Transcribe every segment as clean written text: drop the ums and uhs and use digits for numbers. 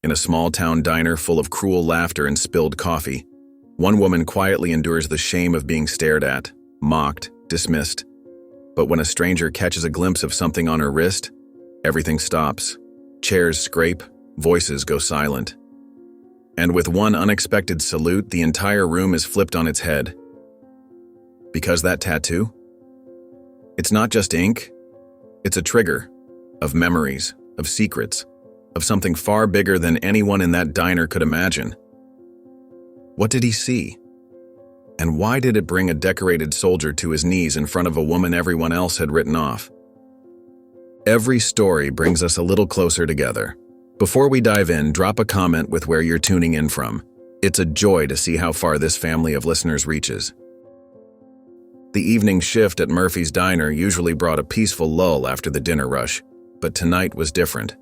In a small-town diner full of cruel laughter and spilled coffee, one woman quietly endures the shame of being stared at, mocked, dismissed. But when a stranger catches a glimpse of something on her wrist, everything stops. Chairs scrape, voices go silent. And with one unexpected salute, the entire room is flipped on its head. Because that tattoo? It's not just ink. It's a trigger of memories, of secrets, of something far bigger than anyone in that diner could imagine. What did he see? And why did it bring a decorated soldier to his knees in front of a woman everyone else had written off? Every story brings us a little closer together. Before we dive in, drop a comment with where you're tuning in from. It's a joy to see how far this family of listeners reaches. The evening shift at Murphy's Diner usually brought a peaceful lull after the dinner rush, but tonight was different.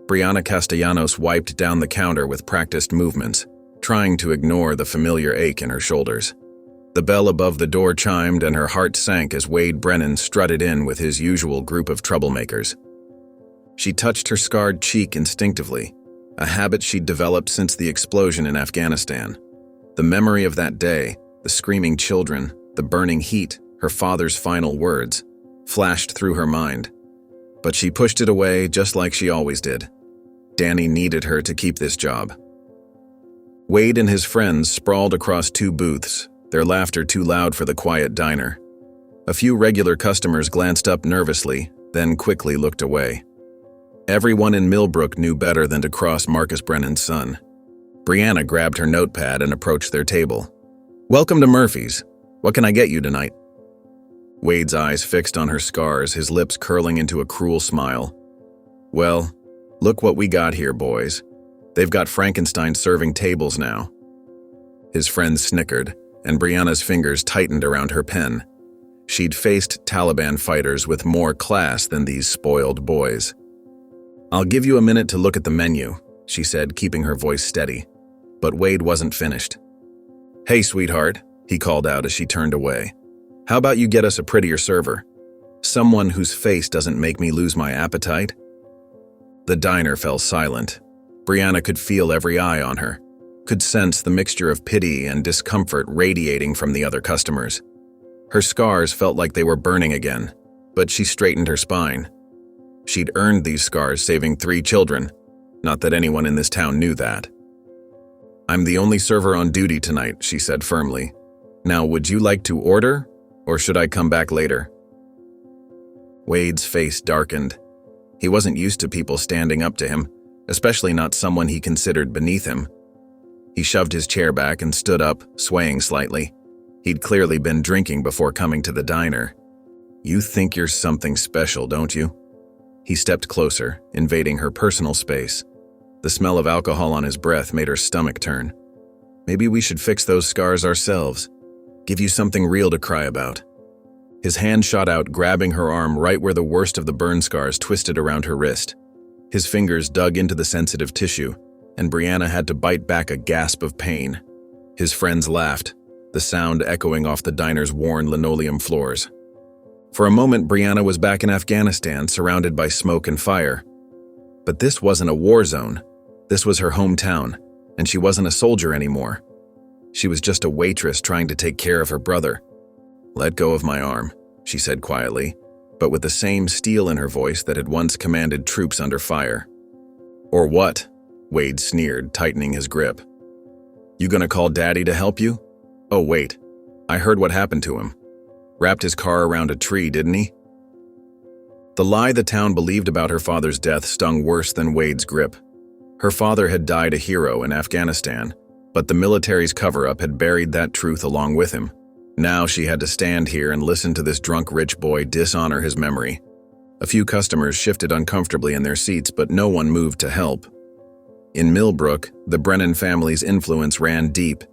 Brianna Castellanos wiped down the counter with practiced movements, trying to ignore the familiar ache in her shoulders. The bell above the door chimed and her heart sank as Wade Brennan strutted in with his usual group of troublemakers. She touched her scarred cheek instinctively, a habit she'd developed since the explosion in Afghanistan. The memory of that day, the screaming children, the burning heat, her father's final words, flashed through her mind. But she pushed it away just like she always did. Danny needed her to keep this job. Wade and his friends sprawled across two booths, their laughter too loud for the quiet diner. A few regular customers glanced up nervously, then quickly looked away. Everyone in Millbrook knew better than to cross Marcus Brennan's son. Brianna grabbed her notepad and approached their table. "Welcome to Murphy's. What can I get you tonight?" Wade's eyes fixed on her scars, his lips curling into a cruel smile. "Well, look what we got here, boys. They've got Frankenstein serving tables now." His friends snickered, and Brianna's fingers tightened around her pen. She'd faced Taliban fighters with more class than these spoiled boys. "I'll give you a minute to look at the menu," she said, keeping her voice steady. But Wade wasn't finished. "Hey, sweetheart," he called out as she turned away. "How about you get us a prettier server? Someone whose face doesn't make me lose my appetite?" The diner fell silent. Brianna could feel every eye on her, could sense the mixture of pity and discomfort radiating from the other customers. Her scars felt like they were burning again, but she straightened her spine. She'd earned these scars saving 3 children, not that anyone in this town knew that. "I'm the only server on duty tonight," she said firmly. "Now, would you like to order, or should I come back later?" Wade's face darkened. He wasn't used to people standing up to him, especially not someone he considered beneath him. He shoved his chair back and stood up, swaying slightly. He'd clearly been drinking before coming to the diner. "You think you're something special, don't you?" He stepped closer, invading her personal space. The smell of alcohol on his breath made her stomach turn. "Maybe we should fix those scars ourselves. Give you something real to cry about." His hand shot out, grabbing her arm right where the worst of the burn scars twisted around her wrist. His fingers dug into the sensitive tissue, and Brianna had to bite back a gasp of pain. His friends laughed, the sound echoing off the diner's worn linoleum floors. For a moment, Brianna was back in Afghanistan, surrounded by smoke and fire. But this wasn't a war zone. This was her hometown, and she wasn't a soldier anymore. She was just a waitress trying to take care of her brother. "Let go of my arm," she said quietly, but with the same steel in her voice that had once commanded troops under fire. "Or what?" Wade sneered, tightening his grip. "You gonna call Daddy to help you? Oh wait, I heard what happened to him. Wrapped his car around a tree, didn't he?" The lie the town believed about her father's death stung worse than Wade's grip. Her father had died a hero in Afghanistan, but the military's cover-up had buried that truth along with him. Now she had to stand here and listen to this drunk rich boy dishonor his memory. A few customers shifted uncomfortably in their seats, but no one moved to help. In Millbrook, the Brennan family's influence ran deep,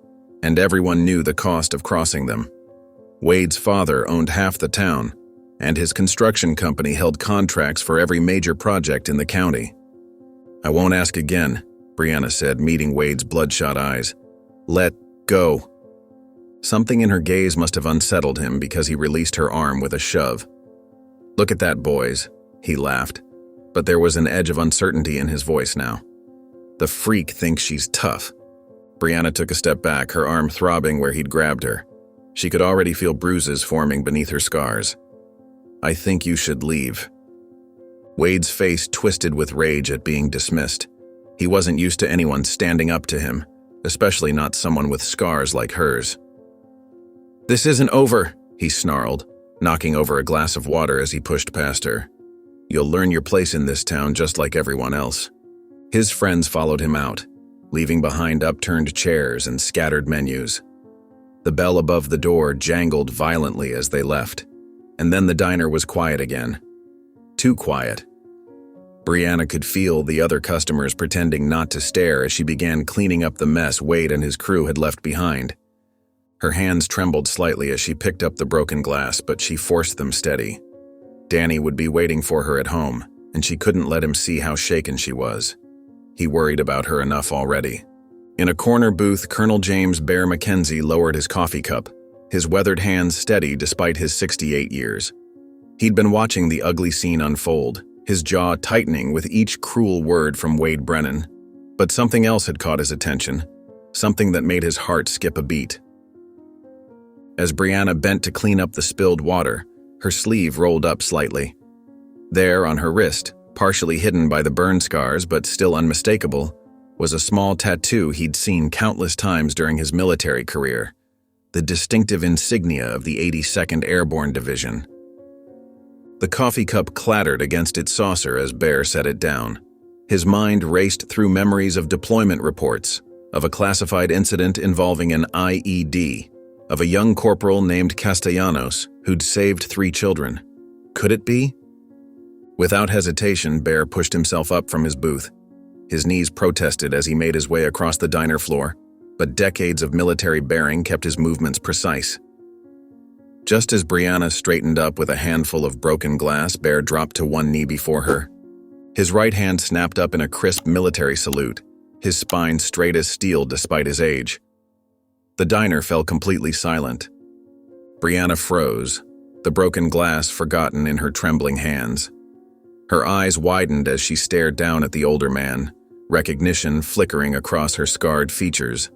and everyone knew the cost of crossing them. Wade's father owned half the town, and his construction company held contracts for every major project in the county. "I won't ask again," Brianna said, meeting Wade's bloodshot eyes. "Let go." Something in her gaze must have unsettled him because he released her arm with a shove. "Look at that, boys," he laughed, but there was an edge of uncertainty in his voice now. The freak thinks she's tough. Brianna took a step back, her arm throbbing where he'd grabbed her. She could already feel bruises forming beneath her scars. I think you should leave. Wade's face twisted with rage at being dismissed. He wasn't used to anyone standing up to him, especially not someone with scars like hers. This isn't over, he snarled, knocking over a glass of water as he pushed past her. You'll learn your place in this town just like everyone else. His friends followed him out, leaving behind upturned chairs and scattered menus. The bell above the door jangled violently as they left, and then the diner was quiet again. Too quiet. Brianna could feel the other customers pretending not to stare as she began cleaning up the mess Wade and his crew had left behind. Her hands trembled slightly as she picked up the broken glass, but she forced them steady. Danny would be waiting for her at home, and she couldn't let him see how shaken she was. He worried about her enough already. In a corner booth, Colonel James Bear McKenzie lowered his coffee cup, his weathered hands steady despite his 68 years. He'd been watching the ugly scene unfold, his jaw tightening with each cruel word from Wade Brennan. But something else had caught his attention, something that made his heart skip a beat. As Brianna bent to clean up the spilled water, her sleeve rolled up slightly. There, on her wrist, partially hidden by the burn scars but still unmistakable, was a small tattoo he'd seen countless times during his military career, the distinctive insignia of the 82nd Airborne Division. The coffee cup clattered against its saucer as Bear set it down. His mind raced through memories of deployment reports, of a classified incident involving an IED, of a young corporal named Castellanos who'd saved 3 children. Could it be? Without hesitation, Bear pushed himself up from his booth. His knees protested as he made his way across the diner floor, but decades of military bearing kept his movements precise. Just as Brianna straightened up with a handful of broken glass, Bear dropped to one knee before her. His right hand snapped up in a crisp military salute, his spine straight as steel despite his age. The diner fell completely silent. Brianna froze, the broken glass forgotten in her trembling hands. Her eyes widened as she stared down at the older man, recognition flickering across her scarred features.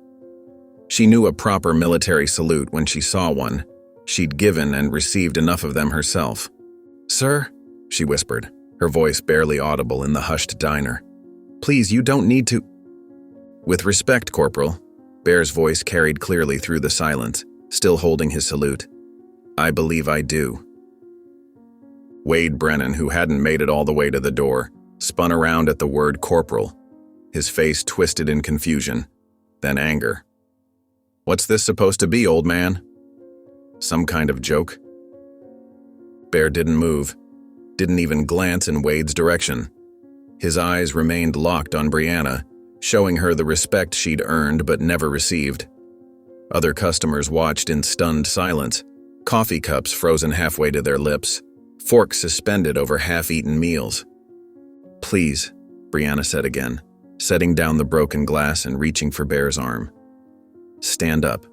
She knew a proper military salute when she saw one. She'd given and received enough of them herself. "Sir," she whispered, her voice barely audible in the hushed diner. "Please, you don't need to—" "With respect, Corporal," Bear's voice carried clearly through the silence, still holding his salute. "I believe I do." Wade Brennan, who hadn't made it all the way to the door, spun around at the word corporal, his face twisted in confusion, then anger. "What's this supposed to be, old man? Some kind of joke?" Bear didn't move, didn't even glance in Wade's direction. His eyes remained locked on Brianna, showing her the respect she'd earned but never received. Other customers watched in stunned silence, coffee cups frozen halfway to their lips, forks suspended over half-eaten meals. "Please," Brianna said again, setting down the broken glass and reaching for Bear's arm. "Stand up.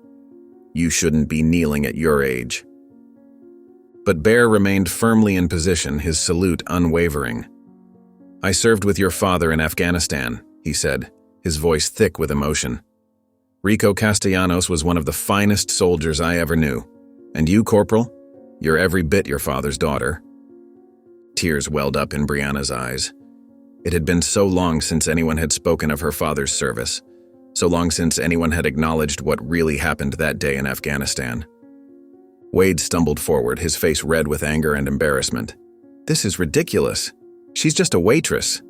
You shouldn't be kneeling at your age." But Bear remained firmly in position, his salute unwavering. "I served with your father in Afghanistan," he said, his voice thick with emotion. "Rico Castellanos was one of the finest soldiers I ever knew. And you, Corporal? You're every bit your father's daughter." Tears welled up in Brianna's eyes. It had been so long since anyone had spoken of her father's service, so long since anyone had acknowledged what really happened that day in Afghanistan. Wade stumbled forward, his face red with anger and embarrassment. "This is ridiculous. She's just a waitress."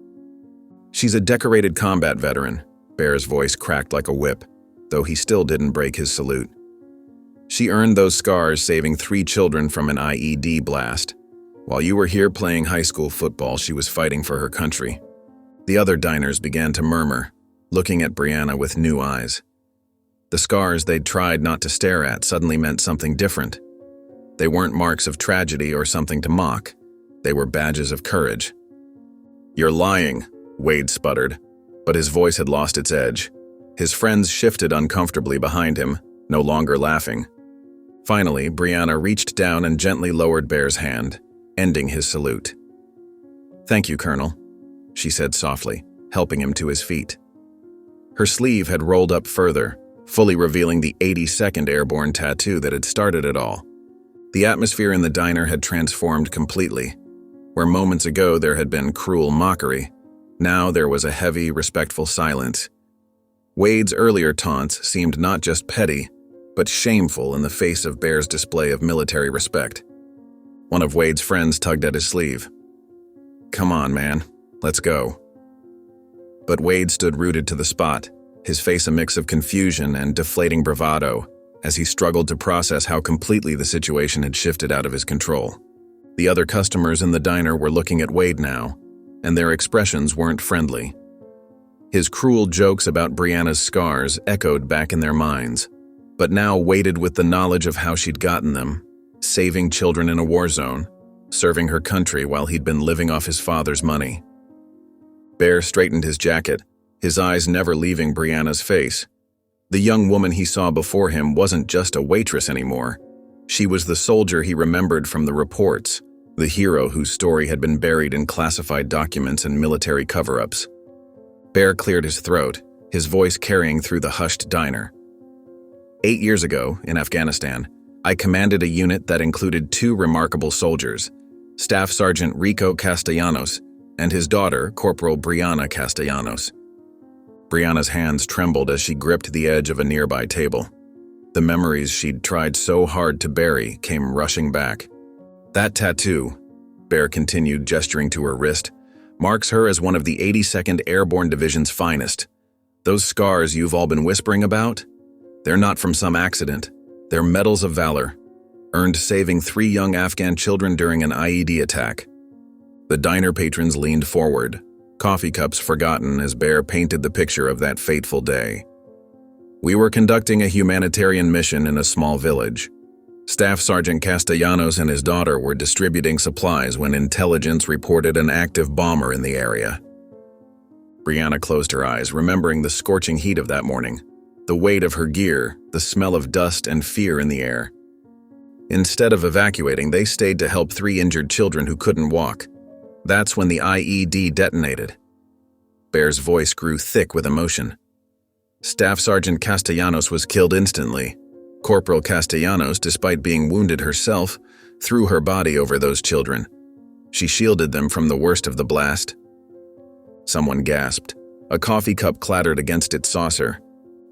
"She's a decorated combat veteran," Bear's voice cracked like a whip, though he still didn't break his salute. "She earned those scars saving 3 children from an IED blast. While you were here playing high school football, she was fighting for her country." The other diners began to murmur, looking at Brianna with new eyes. The scars they'd tried not to stare at suddenly meant something different. They weren't marks of tragedy or something to mock. They were badges of courage. "You're lying," Wade sputtered, but his voice had lost its edge. His friends shifted uncomfortably behind him, no longer laughing. Finally, Brianna reached down and gently lowered Bear's hand, ending his salute. "Thank you, Colonel," she said softly, helping him to his feet. Her sleeve had rolled up further, fully revealing the 82nd airborne tattoo that had started it all. The atmosphere in the diner had transformed completely. Where moments ago there had been cruel mockery, now there was a heavy, respectful silence. Wade's earlier taunts seemed not just petty, but shameful in the face of Bear's display of military respect. One of Wade's friends tugged at his sleeve. "Come on, man. Let's go." But Wade stood rooted to the spot, his face a mix of confusion and deflating bravado, as he struggled to process how completely the situation had shifted out of his control. The other customers in the diner were looking at Wade now, and their expressions weren't friendly. His cruel jokes about Brianna's scars echoed back in their minds, but now weighted with the knowledge of how she'd gotten them, saving children in a war zone, serving her country while he'd been living off his father's money. Bear straightened his jacket, his eyes never leaving Brianna's face. The young woman he saw before him wasn't just a waitress anymore. She was the soldier he remembered from the reports, the hero whose story had been buried in classified documents and military cover-ups. Bear cleared his throat, his voice carrying through the hushed diner. 8 years ago, in Afghanistan, I commanded a unit that included 2 remarkable soldiers, Staff Sergeant Rico Castellanos and his daughter, Corporal Brianna Castellanos. Brianna's hands trembled as she gripped the edge of a nearby table. The memories she'd tried so hard to bury came rushing back. That tattoo, Bear continued, gesturing to her wrist, marks her as one of the 82nd Airborne Division's finest. Those scars you've all been whispering about? They're not from some accident. They're medals of valor, earned saving 3 young Afghan children during an IED attack. The diner patrons leaned forward, coffee cups forgotten as Bear painted the picture of that fateful day. We were conducting a humanitarian mission in a small village. Staff Sergeant Castellanos and his daughter were distributing supplies when intelligence reported an active bomber in the area. Brianna closed her eyes, remembering the scorching heat of that morning, the weight of her gear, the smell of dust and fear in the air. Instead of evacuating, they stayed to help 3 injured children who couldn't walk. That's when the IED detonated. Bear's voice grew thick with emotion. Staff Sergeant Castellanos was killed instantly. Corporal Castellanos, despite being wounded herself, threw her body over those children. She shielded them from the worst of the blast. Someone gasped. A coffee cup clattered against its saucer.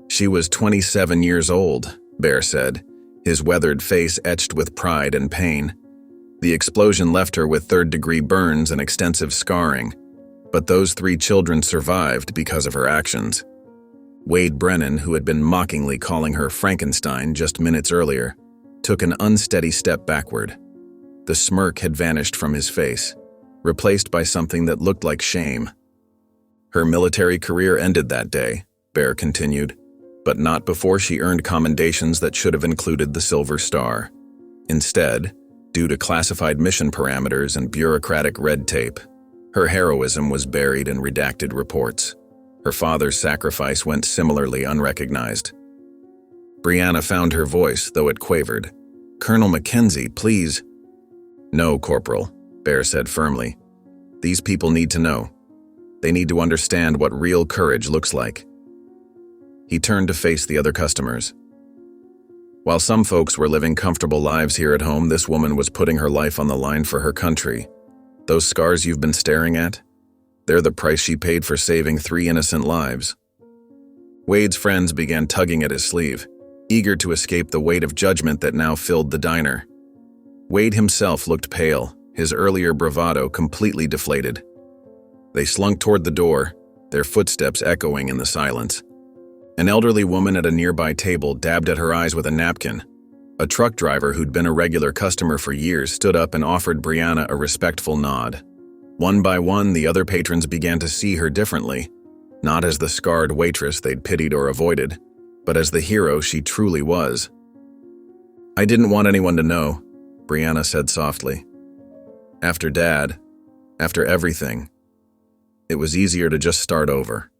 She was 27 years old, Bear said, his weathered face etched with pride and pain. The explosion left her with 3rd-degree burns and extensive scarring, but those 3 children survived because of her actions. Wade Brennan, who had been mockingly calling her Frankenstein just minutes earlier, took an unsteady step backward. The smirk had vanished from his face, replaced by something that looked like shame. Her military career ended that day, Bear continued, but not before she earned commendations that should have included the Silver Star. Instead, due to classified mission parameters and bureaucratic red tape, her heroism was buried in redacted reports. Her father's sacrifice went similarly unrecognized. Brianna found her voice, though it quavered. "Colonel Mackenzie, please." "No, Corporal," Bear said firmly. "These people need to know. They need to understand what real courage looks like." He turned to face the other customers. While some folks were living comfortable lives here at home, this woman was putting her life on the line for her country. Those scars you've been staring at? They're the price she paid for saving 3 innocent lives. Wade's friends began tugging at his sleeve, eager to escape the weight of judgment that now filled the diner. Wade himself looked pale, his earlier bravado completely deflated. They slunk toward the door, their footsteps echoing in the silence. An elderly woman at a nearby table dabbed at her eyes with a napkin. A truck driver who'd been a regular customer for years stood up and offered Brianna a respectful nod. One by one, the other patrons began to see her differently, not as the scarred waitress they'd pitied or avoided, but as the hero she truly was. "I didn't want anyone to know," Brianna said softly. "After Dad, after everything, it was easier to just start over."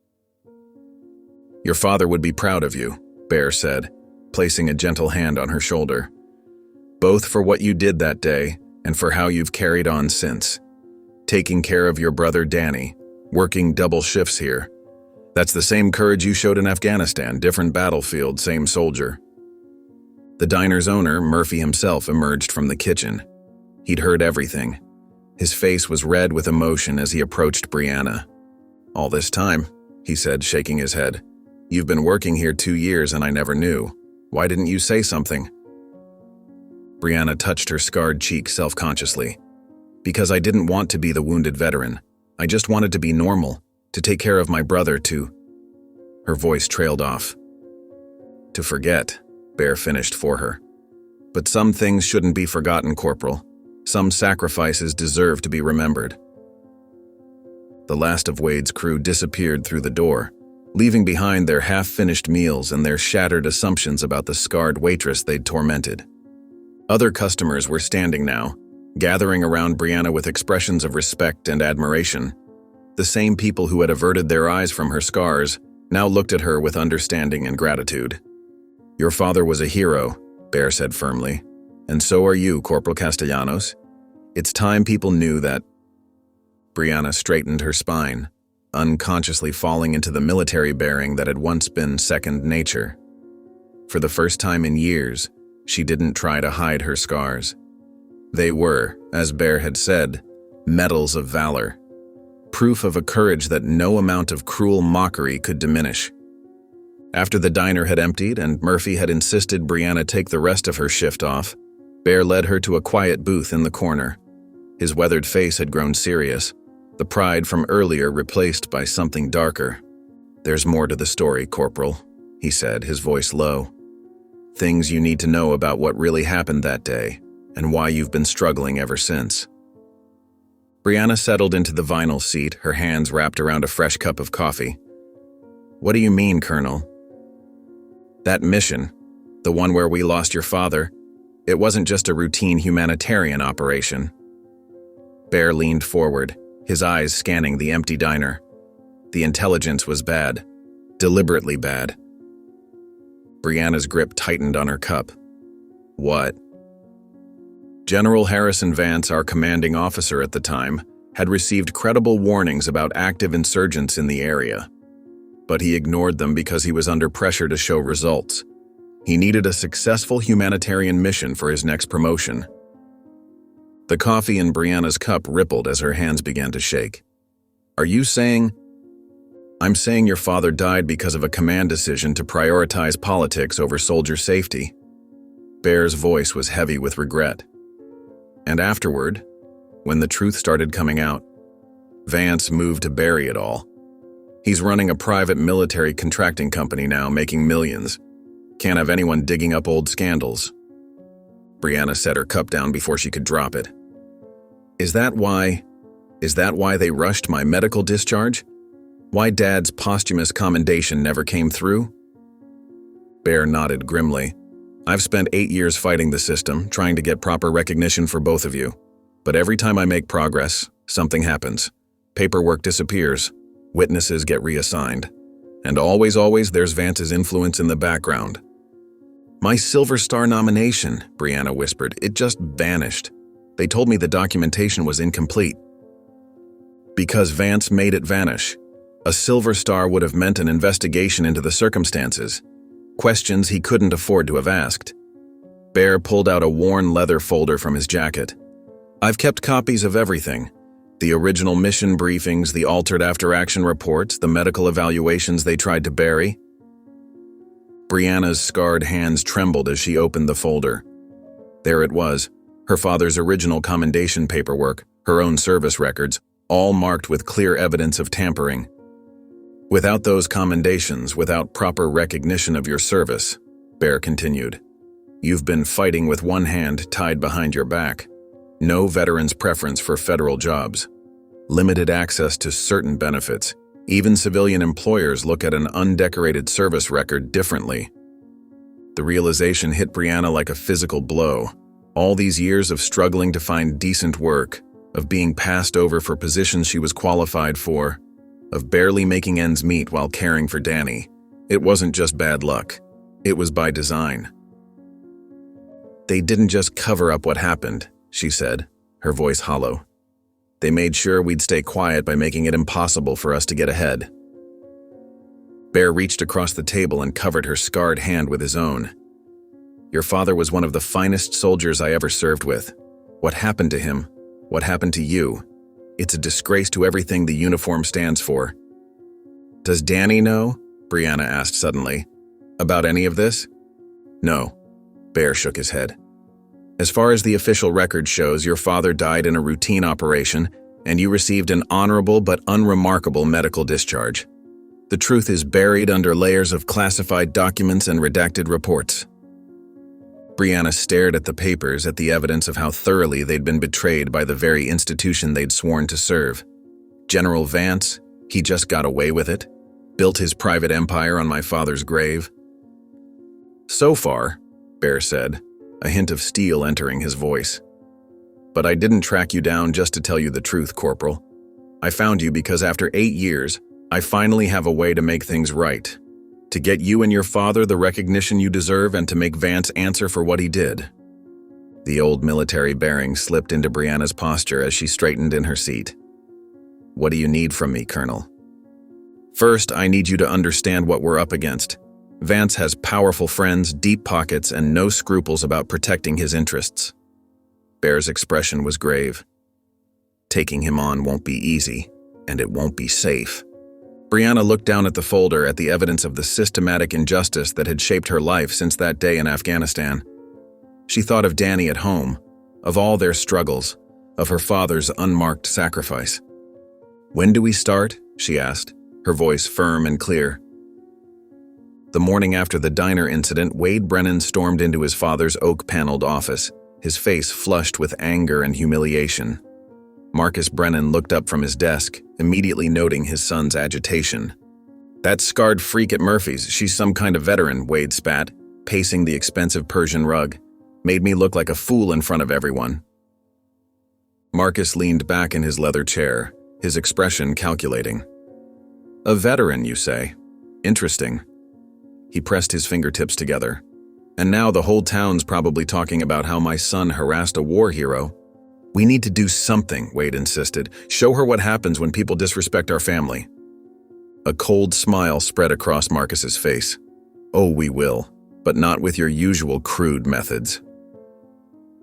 "Your father would be proud of you," Bear said, placing a gentle hand on her shoulder. "Both for what you did that day and for how you've carried on since. Taking care of your brother Danny, working double shifts here. That's the same courage you showed in Afghanistan, different battlefield, same soldier. The diner's owner, Murphy himself, emerged from the kitchen. He'd heard everything. His face was red with emotion as he approached Brianna. "All this time," he said, shaking his head. "You've been working here 2 years and I never knew. Why didn't you say something?" Brianna touched her scarred cheek self-consciously. "Because I didn't want to be the wounded veteran. I just wanted to be normal, to take care of my brother, to..." Her voice trailed off. "To forget," Bear finished for her. "But some things shouldn't be forgotten, Corporal. Some sacrifices deserve to be remembered." The last of Wade's crew disappeared through the door, leaving behind their half-finished meals and their shattered assumptions about the scarred waitress they'd tormented. Other customers were standing now, gathering around Brianna with expressions of respect and admiration. The same people who had averted their eyes from her scars now looked at her with understanding and gratitude. "Your father was a hero," Bear said firmly. "And so are you, Corporal Castellanos. It's time people knew that..." Brianna straightened her spine, unconsciously falling into the military bearing that had once been second nature. For the first time in years, she didn't try to hide her scars. They were, as Bear had said, medals of valor, proof of a courage that no amount of cruel mockery could diminish. After the diner had emptied and Murphy had insisted Brianna take the rest of her shift off, Bear led her to a quiet booth in the corner. His weathered face had grown serious, the pride from earlier replaced by something darker. "There's more to the story, Corporal," he said, his voice low. "Things you need to know about what really happened that day, and why you've been struggling ever since." Brianna settled into the vinyl seat, her hands wrapped around a fresh cup of coffee. "What do you mean, Colonel?" "That mission, the one where we lost your father, it wasn't just a routine humanitarian operation." Bear leaned forward, his eyes scanning the empty diner. The intelligence was bad, deliberately bad. Brianna's grip tightened on her cup. "What?" General Harrison Vance, our commanding officer at the time, had received credible warnings about active insurgents in the area. But he ignored them because he was under pressure to show results. He needed a successful humanitarian mission for his next promotion. The coffee in Brianna's cup rippled as her hands began to shake. "Are you saying..." "I'm saying your father died because of a command decision to prioritize politics over soldier safety." Bear's voice was heavy with regret. "And afterward, when the truth started coming out, Vance moved to bury it all. He's running a private military contracting company now, making millions. Can't have anyone digging up old scandals." Brianna set her cup down before she could drop it. Is that why they rushed my medical discharge? Why Dad's posthumous commendation never came through?" Bear nodded grimly. "I've spent 8 years fighting the system, trying to get proper recognition for both of you. But every time I make progress, something happens. Paperwork disappears. Witnesses get reassigned. And always there's Vance's influence in the background." "My Silver Star nomination," Brianna whispered, "it just vanished. They told me the documentation was incomplete." "Because Vance made it vanish. A Silver Star would have meant an investigation into the circumstances. Questions he couldn't afford to have asked." Bear pulled out a worn leather folder from his jacket. "I've kept copies of everything. The original mission briefings, the altered after-action reports, the medical evaluations they tried to bury." Brianna's scarred hands trembled as she opened the folder. There it was, her father's original commendation paperwork, her own service records, all marked with clear evidence of tampering. "Without those commendations, without proper recognition of your service," Bear continued, "you've been fighting with one hand tied behind your back. No veteran's preference for federal jobs. Limited access to certain benefits. Even civilian employers look at an undecorated service record differently." The realization hit Brianna like a physical blow. All these years of struggling to find decent work, of being passed over for positions she was qualified for, of barely making ends meet while caring for Danny. It wasn't just bad luck. It was by design. "They didn't just cover up what happened," she said, her voice hollow. "They made sure we'd stay quiet by making it impossible for us to get ahead." Bear reached across the table and covered her scarred hand with his own. Your father was one of the finest soldiers I ever served with. What happened to him? What happened to you? It's a disgrace to everything the uniform stands for. Does Danny know? Brianna asked suddenly. About any of this? No. Bear shook his head. As far as the official record shows, your father died in a routine operation, and you received an honorable but unremarkable medical discharge. The truth is buried under layers of classified documents and redacted reports. Brianna stared at the papers at the evidence of how thoroughly they'd been betrayed by the very institution they'd sworn to serve. General Vance, he just got away with it, built his private empire on my father's grave. So far, Bear said, a hint of steel entering his voice. But I didn't track you down just to tell you the truth, Corporal. I found you because after 8 years, I finally have a way to make things right. To get you and your father the recognition you deserve and to make Vance answer for what he did. The old military bearing slipped into Brianna's posture as she straightened in her seat. What do you need from me, Colonel? First, I need you to understand what we're up against. Vance has powerful friends, deep pockets, and no scruples about protecting his interests. Bear's expression was grave. Taking him on won't be easy, and it won't be safe. Brianna looked down at the folder at the evidence of the systematic injustice that had shaped her life since that day in Afghanistan. She thought of Danny at home, of all their struggles, of her father's unmarked sacrifice. When do we start? She asked, her voice firm and clear. The morning after the diner incident, Wade Brennan stormed into his father's oak-paneled office, his face flushed with anger and humiliation. Marcus Brennan looked up from his desk, immediately noting his son's agitation. That scarred freak at Murphy's, she's some kind of veteran, Wade spat, pacing the expensive Persian rug. Made me look like a fool in front of everyone. Marcus leaned back in his leather chair, his expression calculating. A veteran, you say? Interesting. He pressed his fingertips together. And now the whole town's probably talking about how my son harassed a war hero. We need to do something, Wade insisted. Show her what happens when people disrespect our family. A cold smile spread across Marcus's face. Oh, we will, but not with your usual crude methods.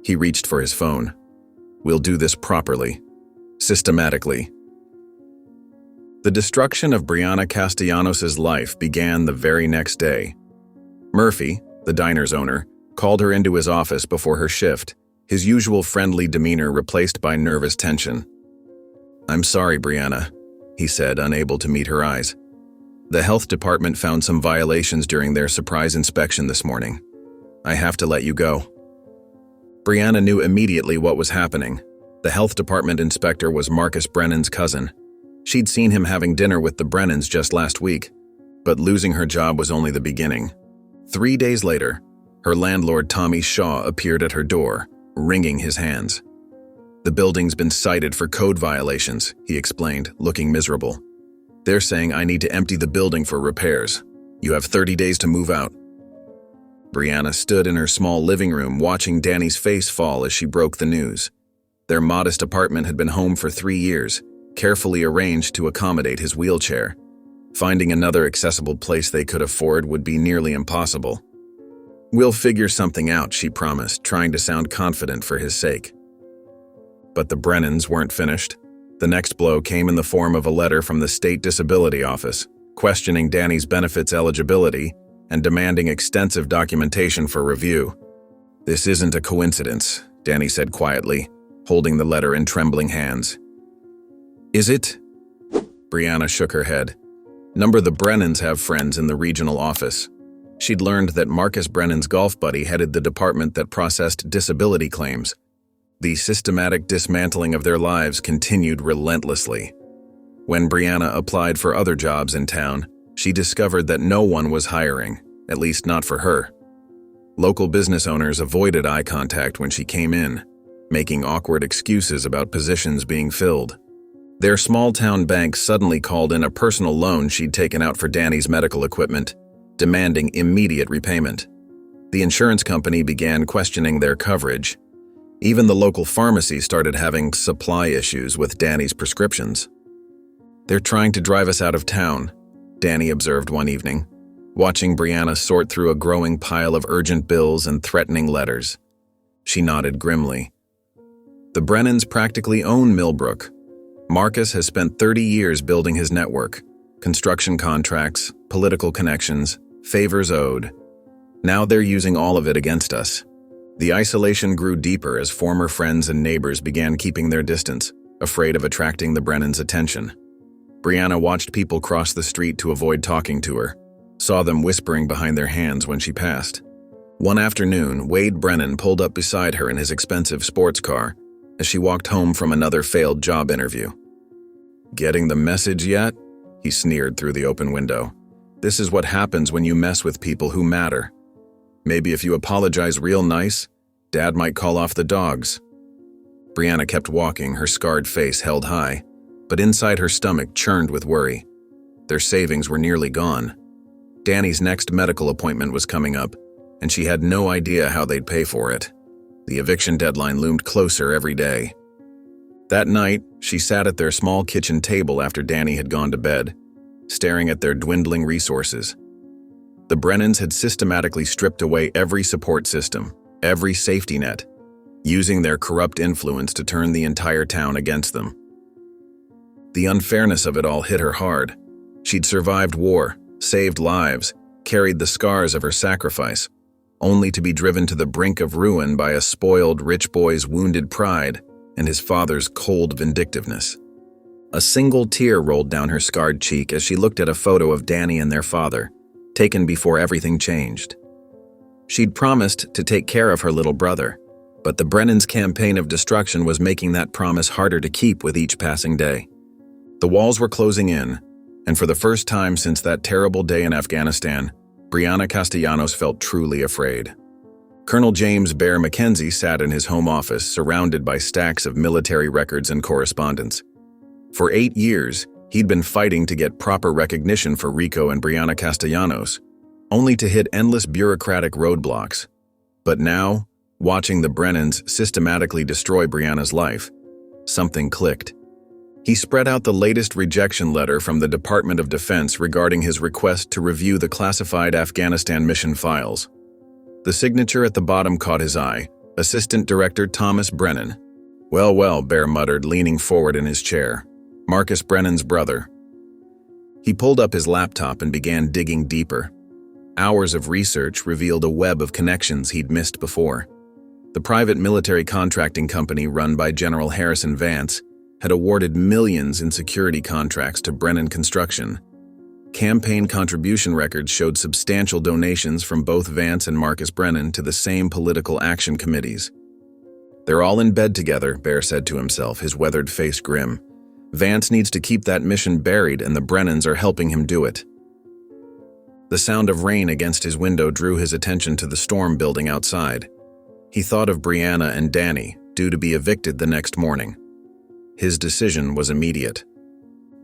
He reached for his phone. We'll do this properly, systematically. The destruction of Brianna Castellanos' life began the very next day. Murphy, the diner's owner, called her into his office before her shift, his usual friendly demeanor replaced by nervous tension. I'm sorry, Brianna, he said, unable to meet her eyes. The health department found some violations during their surprise inspection this morning. I have to let you go. Brianna knew immediately what was happening. The health department inspector was Marcus Brennan's cousin. She'd seen him having dinner with the Brennans just last week, but losing her job was only the beginning. 3 days later, her landlord Tommy Shaw appeared at her door, wringing his hands. The building's been cited for code violations, he explained, looking miserable. They're saying I need to empty the building for repairs. You have 30 days to move out. Brianna stood in her small living room watching Danny's face fall as she broke the news. Their modest apartment had been home for 3 years, carefully arranged to accommodate his wheelchair. Finding another accessible place they could afford would be nearly impossible. We'll figure something out, she promised, trying to sound confident for his sake. But the Brennans weren't finished. The next blow came in the form of a letter from the State Disability Office, questioning Danny's benefits eligibility and demanding extensive documentation for review. This isn't a coincidence, Danny said quietly, holding the letter in trembling hands. Is it? Brianna shook her head. The Brennans have friends in the regional office. She'd learned that Marcus Brennan's golf buddy headed the department that processed disability claims. The systematic dismantling of their lives continued relentlessly. When Brianna applied for other jobs in town, she discovered that no one was hiring, at least not for her. Local business owners avoided eye contact when she came in, making awkward excuses about positions being filled. Their small-town bank suddenly called in a personal loan she'd taken out for Danny's medical equipment, demanding immediate repayment. The insurance company began questioning their coverage. Even the local pharmacy started having supply issues with Danny's prescriptions. They're trying to drive us out of town, Danny observed one evening, watching Brianna sort through a growing pile of urgent bills and threatening letters. She nodded grimly. The Brennans practically own Millbrook. Marcus has spent 30 years building his network, construction contracts, political connections, favors owed. Now they're using all of it against us. The isolation grew deeper as former friends and neighbors began keeping their distance, afraid of attracting the Brennans' attention. Brianna watched people cross the street to avoid talking to her, saw them whispering behind their hands when she passed. One afternoon, Wade Brennan pulled up beside her in his expensive sports car as she walked home from another failed job interview. "Getting the message yet?" he sneered through the open window. "This is what happens when you mess with people who matter. Maybe if you apologize real nice, Dad might call off the dogs." Brianna kept walking, her scarred face held high, but inside her stomach churned with worry. Their savings were nearly gone. Danny's next medical appointment was coming up, and she had no idea how they'd pay for it. The eviction deadline loomed closer every day. That night, she sat at their small kitchen table after Danny had gone to bed, staring at their dwindling resources. The Brennans had systematically stripped away every support system, every safety net, using their corrupt influence to turn the entire town against them. The unfairness of it all hit her hard. She'd survived war, saved lives, carried the scars of her sacrifice, only to be driven to the brink of ruin by a spoiled rich boy's wounded pride and his father's cold vindictiveness. A single tear rolled down her scarred cheek as she looked at a photo of Danny and their father, taken before everything changed. She'd promised to take care of her little brother, but the Brennans' campaign of destruction was making that promise harder to keep with each passing day. The walls were closing in, and for the first time since that terrible day in Afghanistan, Brianna Castellanos felt truly afraid. Colonel James Bear McKenzie sat in his home office surrounded by stacks of military records and correspondence. For 8 years, he'd been fighting to get proper recognition for Rico and Brianna Castellanos, only to hit endless bureaucratic roadblocks. But now, watching the Brennans systematically destroy Brianna's life, something clicked. He spread out the latest rejection letter from the Department of Defense regarding his request to review the classified Afghanistan mission files. The signature at the bottom caught his eye, Assistant Director Thomas Brennan. "Well, well," Bear muttered, leaning forward in his chair. "Marcus Brennan's brother." He pulled up his laptop and began digging deeper. Hours of research revealed a web of connections he'd missed before. The private military contracting company run by General Harrison Vance had awarded millions in security contracts to Brennan Construction. Campaign contribution records showed substantial donations from both Vance and Marcus Brennan to the same political action committees. "They're all in bed together," Bear said to himself, his weathered face grim. "Vance needs to keep that mission buried, and the Brennans are helping him do it." The sound of rain against his window drew his attention to the storm building outside. He thought of Brianna and Danny, due to be evicted the next morning. His decision was immediate.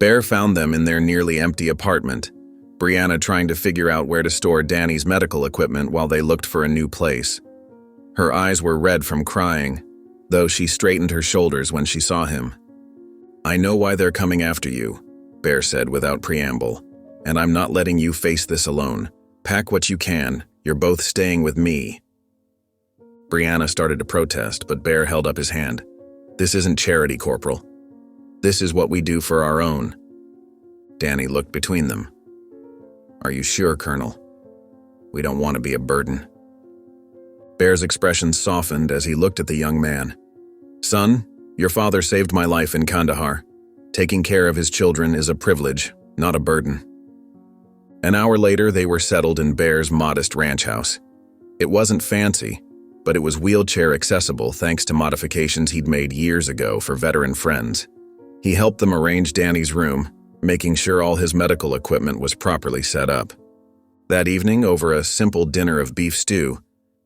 Bear found them in their nearly empty apartment, Brianna trying to figure out where to store Danny's medical equipment while they looked for a new place. Her eyes were red from crying, though she straightened her shoulders when she saw him. "I know why they're coming after you," Bear said without preamble, "and I'm not letting you face this alone. Pack what you can. You're both staying with me." Brianna started to protest, but Bear held up his hand. "This isn't charity, Corporal. This is what we do for our own." Danny looked between them. "Are you sure, Colonel? We don't want to be a burden." Bear's expression softened as he looked at the young man. "Son, your father saved my life in Kandahar. Taking care of his children is a privilege, not a burden." An hour later, they were settled in Bear's modest ranch house. It wasn't fancy, but it was wheelchair accessible thanks to modifications he'd made years ago for veteran friends. He helped them arrange Danny's room, making sure all his medical equipment was properly set up. That evening, over a simple dinner of beef stew,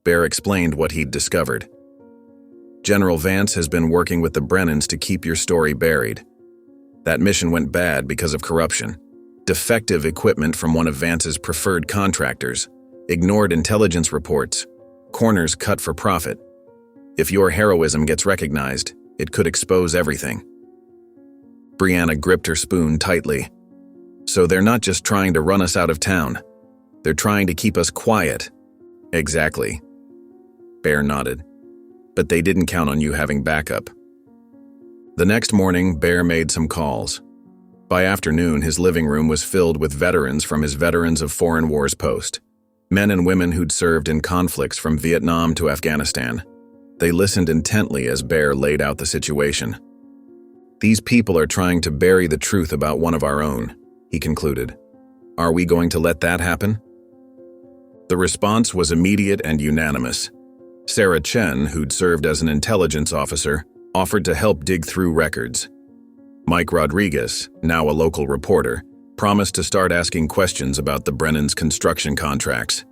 Bear explained what he'd discovered. "General Vance has been working with the Brennans to keep your story buried. That mission went bad because of corruption. Defective equipment from one of Vance's preferred contractors, ignored intelligence reports, corners cut for profit. If your heroism gets recognized, it could expose everything." Brianna gripped her spoon tightly. So they're not just trying to run us out of town. They're trying to keep us quiet. Exactly. Bear nodded. But they didn't count on you having backup. The next morning, Bear made some calls. By afternoon, his living room was filled with veterans from his Veterans of Foreign Wars post. Men and women who'd served in conflicts from Vietnam to Afghanistan. They listened intently as Bear laid out the situation. These people are trying to bury the truth about one of our own, he concluded. Are we going to let that happen? The response was immediate and unanimous. Sarah Chen, who'd served as an intelligence officer, offered to help dig through records. Mike Rodriguez, now a local reporter, promised to start asking questions about the Brennan's construction contracts.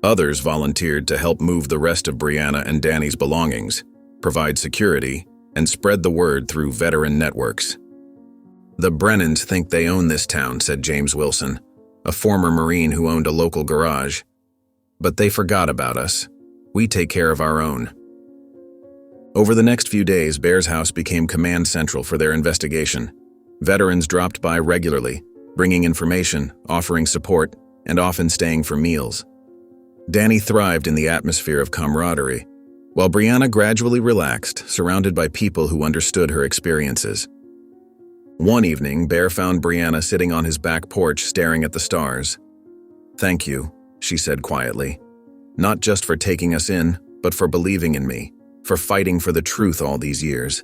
Others volunteered to help move the rest of Brianna and Danny's belongings, provide security, and spread the word through veteran networks. The Brennans think they own this town, said James Wilson, a former Marine who owned a local garage. But they forgot about us. We take care of our own. Over the next few days, Bear's house became command central for their investigation. Veterans dropped by regularly, bringing information, offering support, and often staying for meals. Danny thrived in the atmosphere of camaraderie, while Brianna gradually relaxed, surrounded by people who understood her experiences. One evening, Bear found Brianna sitting on his back porch staring at the stars. "Thank you," she said quietly. "Not just for taking us in, but for believing in me, for fighting for the truth all these years."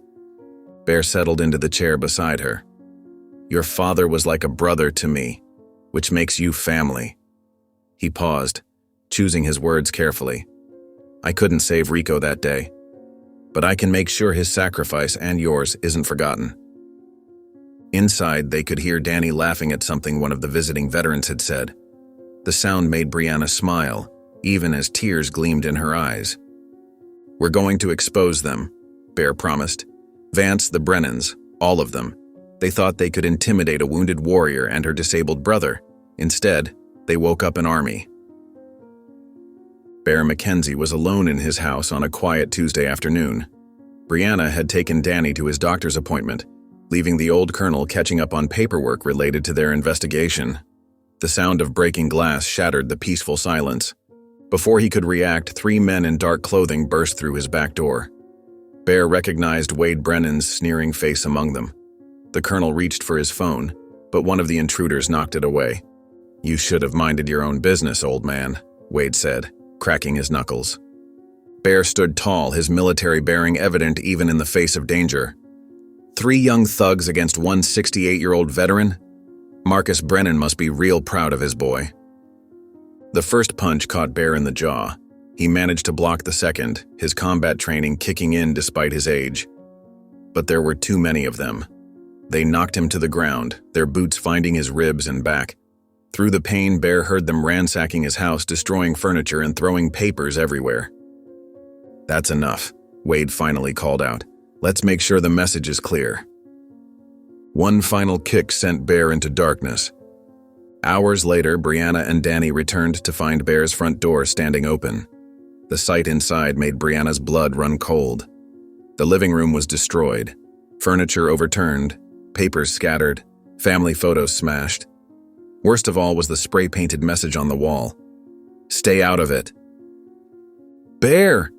Bear settled into the chair beside her. "Your father was like a brother to me, which makes you family." He paused, choosing his words carefully. "I couldn't save Rico that day, but I can make sure his sacrifice and yours isn't forgotten." Inside, they could hear Danny laughing at something one of the visiting veterans had said. The sound made Brianna smile, even as tears gleamed in her eyes. "We're going to expose them," Bear promised. "Vance, the Brennans, all of them. They thought they could intimidate a wounded warrior and her disabled brother. Instead, they woke up an army." Bear McKenzie was alone in his house on a quiet Tuesday afternoon. Brianna had taken Danny to his doctor's appointment, leaving the old colonel catching up on paperwork related to their investigation. The sound of breaking glass shattered the peaceful silence. Before he could react, 3 men in dark clothing burst through his back door. Bear recognized Wade Brennan's sneering face among them. The colonel reached for his phone, but one of the intruders knocked it away. "You should have minded your own business, old man," Wade said, cracking his knuckles. Bear stood tall, his military bearing evident even in the face of danger. 3 young thugs against one 68-year-old veteran? Marcus Brennan must be real proud of his boy. The first punch caught Bear in the jaw. He managed to block the second, his combat training kicking in despite his age. But there were too many of them. They knocked him to the ground, their boots finding his ribs and back. Through the pain, Bear heard them ransacking his house, destroying furniture and throwing papers everywhere. "That's enough," Wade finally called out. "Let's make sure the message is clear." One final kick sent Bear into darkness. Hours later, Brianna and Danny returned to find Bear's front door standing open. The sight inside made Brianna's blood run cold. The living room was destroyed, furniture overturned, papers scattered, family photos smashed. Worst of all was the spray-painted message on the wall. "Stay out of it." "Bear!"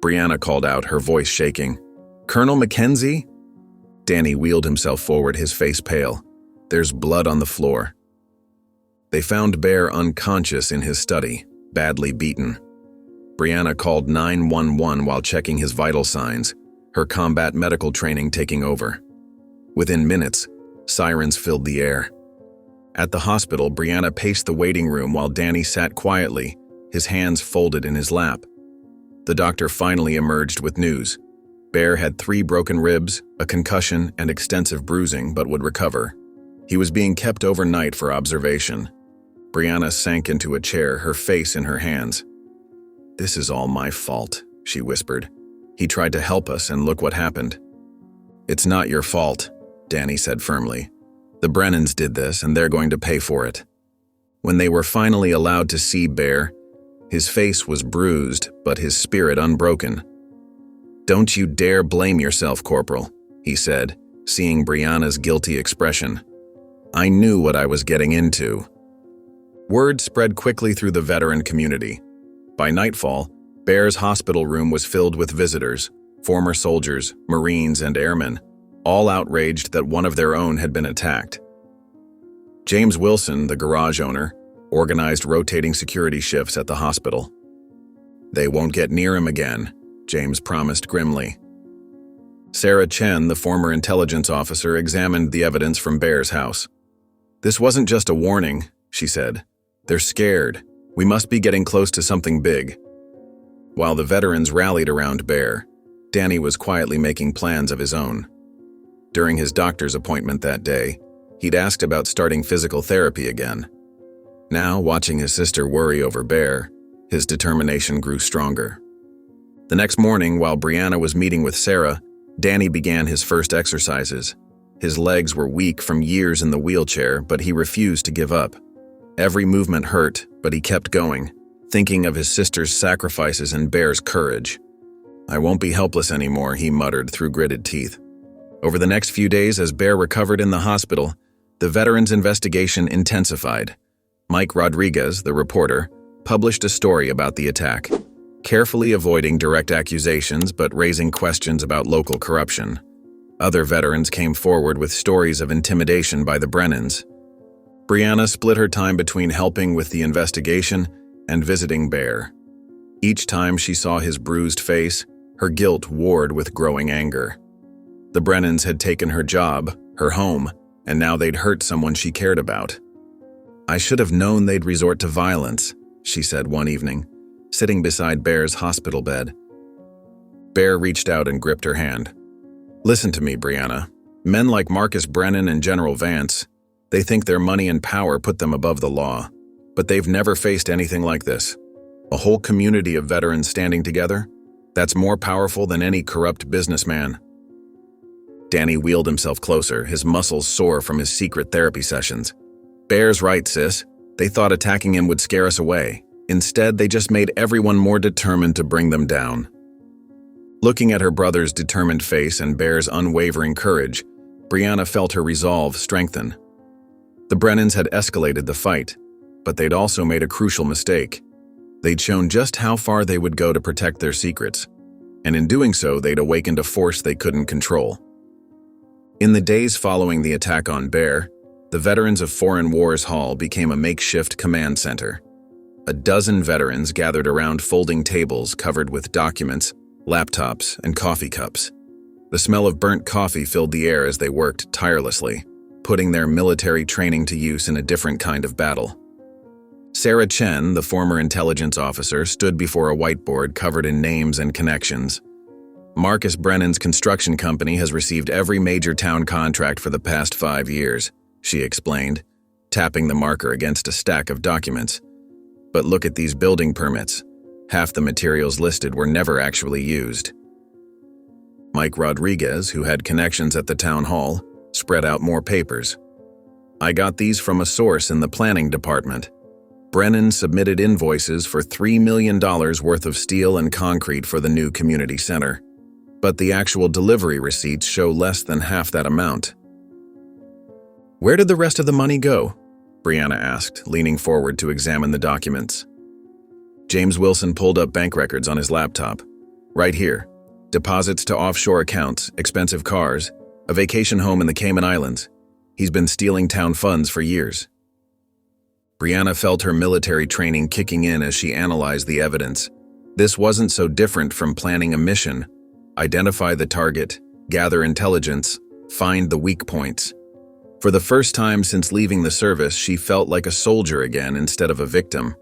Brianna called out, her voice shaking. "Colonel McKenzie?" Danny wheeled himself forward, his face pale. "There's blood on the floor." They found Bear unconscious in his study, badly beaten. Brianna called 911 while checking his vital signs, her combat medical training taking over. Within minutes, sirens filled the air. At the hospital, Brianna paced the waiting room while Danny sat quietly, his hands folded in his lap. The doctor finally emerged with news. Bear had 3 broken ribs, a concussion, and extensive bruising, but would recover. He was being kept overnight for observation. Brianna sank into a chair, her face in her hands. "This is all my fault," she whispered. "He tried to help us, and look what happened." "It's not your fault," Danny said firmly. "The Brennans did this, and they're going to pay for it." When they were finally allowed to see Bear, his face was bruised, but his spirit unbroken. "Don't you dare blame yourself, Corporal," he said, seeing Brianna's guilty expression. I knew what I was getting into. Word spread quickly through the veteran community. By nightfall, Bear's hospital room was filled with visitors, former soldiers, Marines, and airmen, all outraged that one of their own had been attacked. James Wilson, the garage owner, organized rotating security shifts at the hospital. "They won't get near him again," James promised grimly. Sarah Chen, the former intelligence officer, examined the evidence from Bear's house. "This wasn't just a warning," she said. "They're scared. We must be getting close to something big." While the veterans rallied around Bear, Danny was quietly making plans of his own. During his doctor's appointment that day, he'd asked about starting physical therapy again. Now, watching his sister worry over Bear, his determination grew stronger. The next morning, while Brianna was meeting with Sarah, Danny began his first exercises. His legs were weak from years in the wheelchair, but he refused to give up. Every movement hurt, but he kept going, thinking of his sister's sacrifices and Bear's courage. "I won't be helpless anymore," he muttered through gritted teeth. Over the next few days, as Bear recovered in the hospital, the veterans' investigation intensified. Mike Rodriguez, the reporter, published a story about the attack, carefully avoiding direct accusations but raising questions about local corruption. Other veterans came forward with stories of intimidation by the Brennans. Brianna split her time between helping with the investigation and visiting Bear. Each time she saw his bruised face, her guilt warred with growing anger. The Brennans had taken her job, her home, and now they'd hurt someone she cared about. "I should have known they'd resort to violence," she said one evening, sitting beside Bear's hospital bed. Bear reached out and gripped her hand. "Listen to me, Brianna. Men like Marcus Brennan and General Vance, they think their money and power put them above the law, but they've never faced anything like this. A whole community of veterans standing together? That's more powerful than any corrupt businessman." Danny wheeled himself closer, his muscles sore from his secret therapy sessions. "Bear's right, sis. They thought attacking him would scare us away. Instead, they just made everyone more determined to bring them down." Looking at her brother's determined face and Bear's unwavering courage, Brianna felt her resolve strengthen. The Brennans had escalated the fight, but they'd also made a crucial mistake. They'd shown just how far they would go to protect their secrets, and in doing so, they'd awakened a force they couldn't control. In the days following the attack on Bear, the Veterans of Foreign Wars Hall became a makeshift command center. A dozen veterans gathered around folding tables covered with documents, laptops, and coffee cups. The smell of burnt coffee filled the air as they worked tirelessly, putting their military training to use in a different kind of battle. Sarah Chen, the former intelligence officer, stood before a whiteboard covered in names and connections. Marcus Brennan's construction company has received every major town contract for the past 5 years, she explained, tapping the marker against a stack of documents. "But look at these building permits. Half the materials listed were never actually used." Mike Rodriguez, who had connections at the town hall, spread out more papers. "I got these from a source in the planning department. Brennan submitted invoices for $3 million worth of steel and concrete for the new community center, but the actual delivery receipts show less than half that amount." "Where did the rest of the money go?" Brianna asked, leaning forward to examine the documents. James Wilson pulled up bank records on his laptop. "Right here. Deposits to offshore accounts, expensive cars, a vacation home in the Cayman Islands. He's been stealing town funds for years." Brianna felt her military training kicking in as she analyzed the evidence. This wasn't so different from planning a mission. Identify the target, gather intelligence, find the weak points. For the first time since leaving the service, she felt like a soldier again instead of a victim.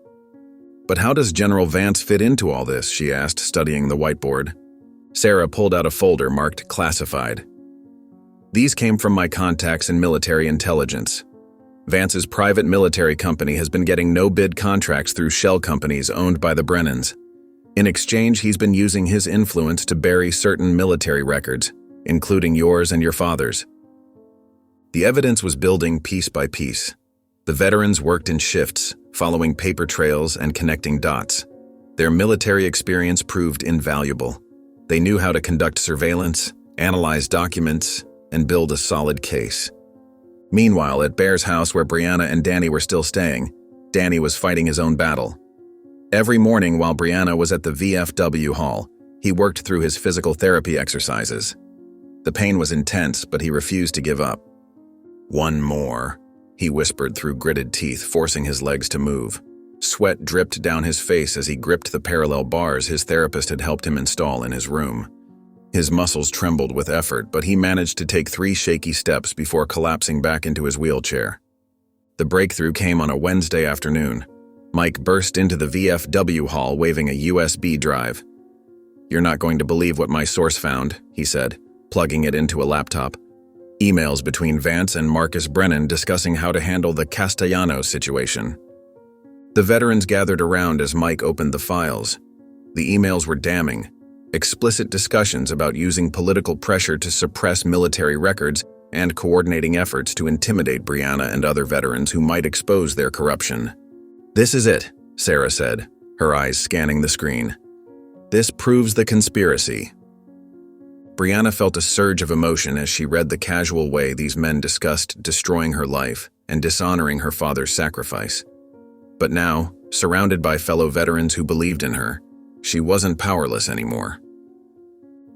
"But how does General Vance fit into all this?" she asked, studying the whiteboard. Sarah pulled out a folder marked Classified. "These came from my contacts in military intelligence. Vance's private military company has been getting no-bid contracts through shell companies owned by the Brennans. In exchange, he's been using his influence to bury certain military records, including yours and your father's." The evidence was building piece by piece. The veterans worked in shifts, following paper trails and connecting dots. Their military experience proved invaluable. They knew how to conduct surveillance, analyze documents, and build a solid case. Meanwhile, at Bear's house where Brianna and Danny were still staying, Danny was fighting his own battle. Every morning while Brianna was at the VFW hall, he worked through his physical therapy exercises. The pain was intense, but he refused to give up. "One more," he whispered through gritted teeth, forcing his legs to move. Sweat dripped down his face as he gripped the parallel bars his therapist had helped him install in his room. His muscles trembled with effort, but he managed to take 3 shaky steps before collapsing back into his wheelchair. The breakthrough came on a Wednesday afternoon. Mike burst into the VFW hall waving a USB drive. "You're not going to believe what my source found," he said, plugging it into a laptop. Emails between Vance and Marcus Brennan discussing how to handle the Castellanos situation. The veterans gathered around as Mike opened the files. The emails were damning. Explicit discussions about using political pressure to suppress military records and coordinating efforts to intimidate Brianna and other veterans who might expose their corruption. "This is it," Sarah said, her eyes scanning the screen. "This proves the conspiracy." Brianna felt a surge of emotion as she read the casual way these men discussed destroying her life and dishonoring her father's sacrifice. But now, surrounded by fellow veterans who believed in her, she wasn't powerless anymore.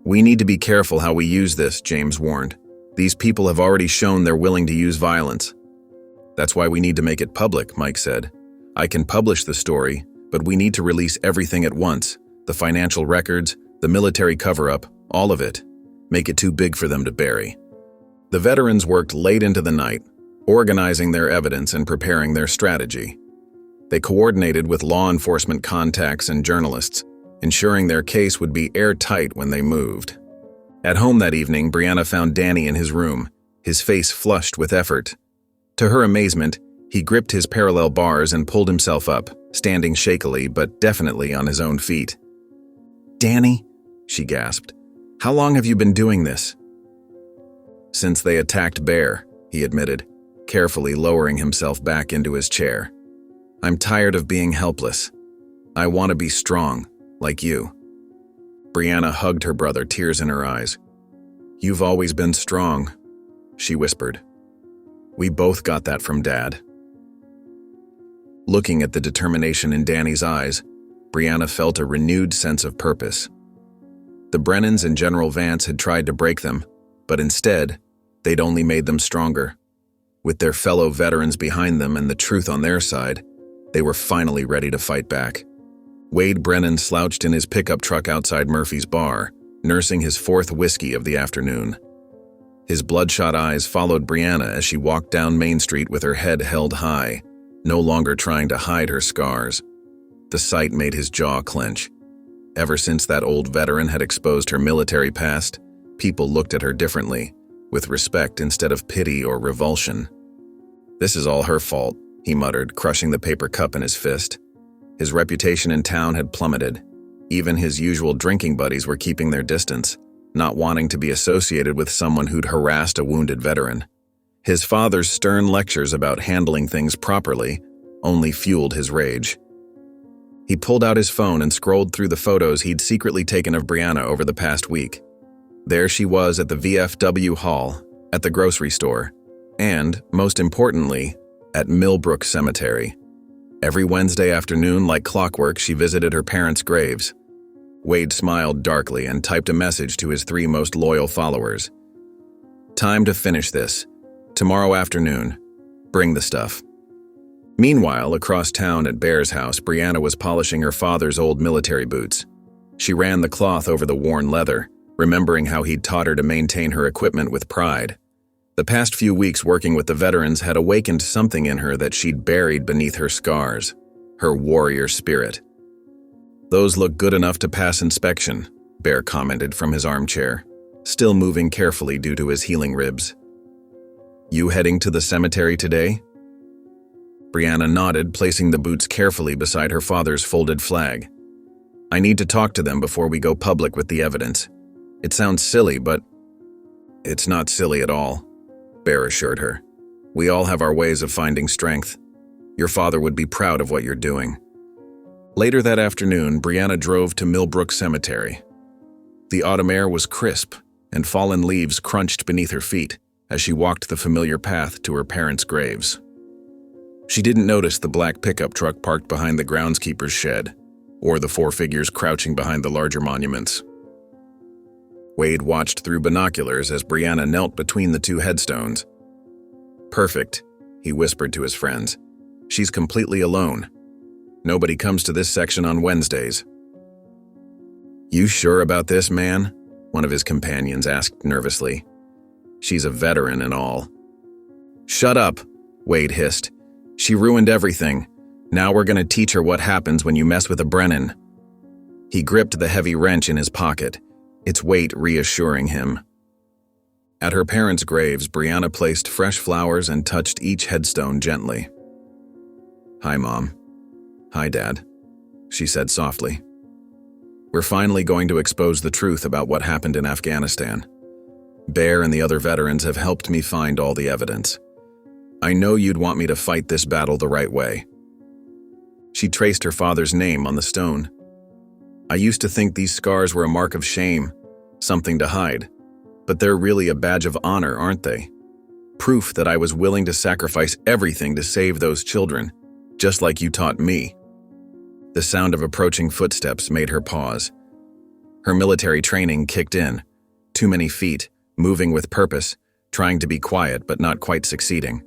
"We need to be careful how we use this," James warned. "These people have already shown they're willing to use violence." "That's why we need to make it public," Mike said. "I can publish the story, but we need to release everything at once. The financial records, the military cover-up, all of it. Make it too big for them to bury." The veterans worked late into the night, organizing their evidence and preparing their strategy. They coordinated with law enforcement contacts and journalists, ensuring their case would be airtight when they moved. At home that evening, Brianna found Danny in his room, his face flushed with effort. To her amazement, he gripped his parallel bars and pulled himself up, standing shakily but definitely on his own feet. "Danny," she gasped, "how long have you been doing this?" "Since they attacked Bear," he admitted, carefully lowering himself back into his chair. "I'm tired of being helpless. I want to be strong, like you." Brianna hugged her brother, tears in her eyes. "You've always been strong," she whispered. "We both got that from Dad." Looking at the determination in Danny's eyes, Brianna felt a renewed sense of purpose. The Brennans and General Vance had tried to break them, but instead, they'd only made them stronger. With their fellow veterans behind them and the truth on their side, they were finally ready to fight back. Wade Brennan slouched in his pickup truck outside Murphy's bar, nursing his 4th whiskey of the afternoon. His bloodshot eyes followed Brianna as she walked down Main Street with her head held high, no longer trying to hide her scars. The sight made his jaw clench. Ever since that old veteran had exposed her military past, people looked at her differently, with respect instead of pity or revulsion. "This is all her fault," he muttered, crushing the paper cup in his fist. His reputation in town had plummeted. Even his usual drinking buddies were keeping their distance, not wanting to be associated with someone who'd harassed a wounded veteran. His father's stern lectures about handling things properly only fueled his rage. He pulled out his phone and scrolled through the photos he'd secretly taken of Brianna over the past week. There she was at the VFW hall, at the grocery store, and, most importantly, at Millbrook Cemetery. Every Wednesday afternoon, like clockwork, she visited her parents' graves. Wade smiled darkly and typed a message to his 3 most loyal followers. "Time to finish this. Tomorrow afternoon. Bring the stuff." Meanwhile, across town at Bear's house, Brianna was polishing her father's old military boots. She ran the cloth over the worn leather, remembering how he'd taught her to maintain her equipment with pride. The past few weeks working with the veterans had awakened something in her that she'd buried beneath her scars, her warrior spirit. "Those look good enough to pass inspection," Bear commented from his armchair, still moving carefully due to his healing ribs. "You heading to the cemetery today?" Brianna nodded, placing the boots carefully beside her father's folded flag. "I need to talk to them before we go public with the evidence. It sounds silly, but it's not silly at all," Bear assured her. "We all have our ways of finding strength. Your father would be proud of what you're doing." Later that afternoon, Brianna drove to Millbrook Cemetery. The autumn air was crisp, and fallen leaves crunched beneath her feet, as she walked the familiar path to her parents' graves. She didn't notice the black pickup truck parked behind the groundskeeper's shed, or the four figures crouching behind the larger monuments. Wade watched through binoculars as Brianna knelt between the two headstones. "Perfect," he whispered to his friends. "She's completely alone. Nobody comes to this section on Wednesdays." "You sure about this, man?" one of his companions asked nervously. "She's a veteran and all." "Shut up," Wade hissed. "She ruined everything. Now we're gonna teach her what happens when you mess with a Brennan." He gripped the heavy wrench in his pocket, its weight reassuring him. At her parents' graves, Brianna placed fresh flowers and touched each headstone gently. "Hi, Mom." "Hi, Dad," she said softly. "We're finally going to expose the truth about what happened in Afghanistan. Bear and the other veterans have helped me find all the evidence. I know you'd want me to fight this battle the right way." She traced her father's name on the stone. "I used to think these scars were a mark of shame, something to hide, but they're really a badge of honor, aren't they? Proof that I was willing to sacrifice everything to save those children, just like you taught me." The sound of approaching footsteps made her pause. Her military training kicked in. Too many feet, moving with purpose, trying to be quiet but not quite succeeding.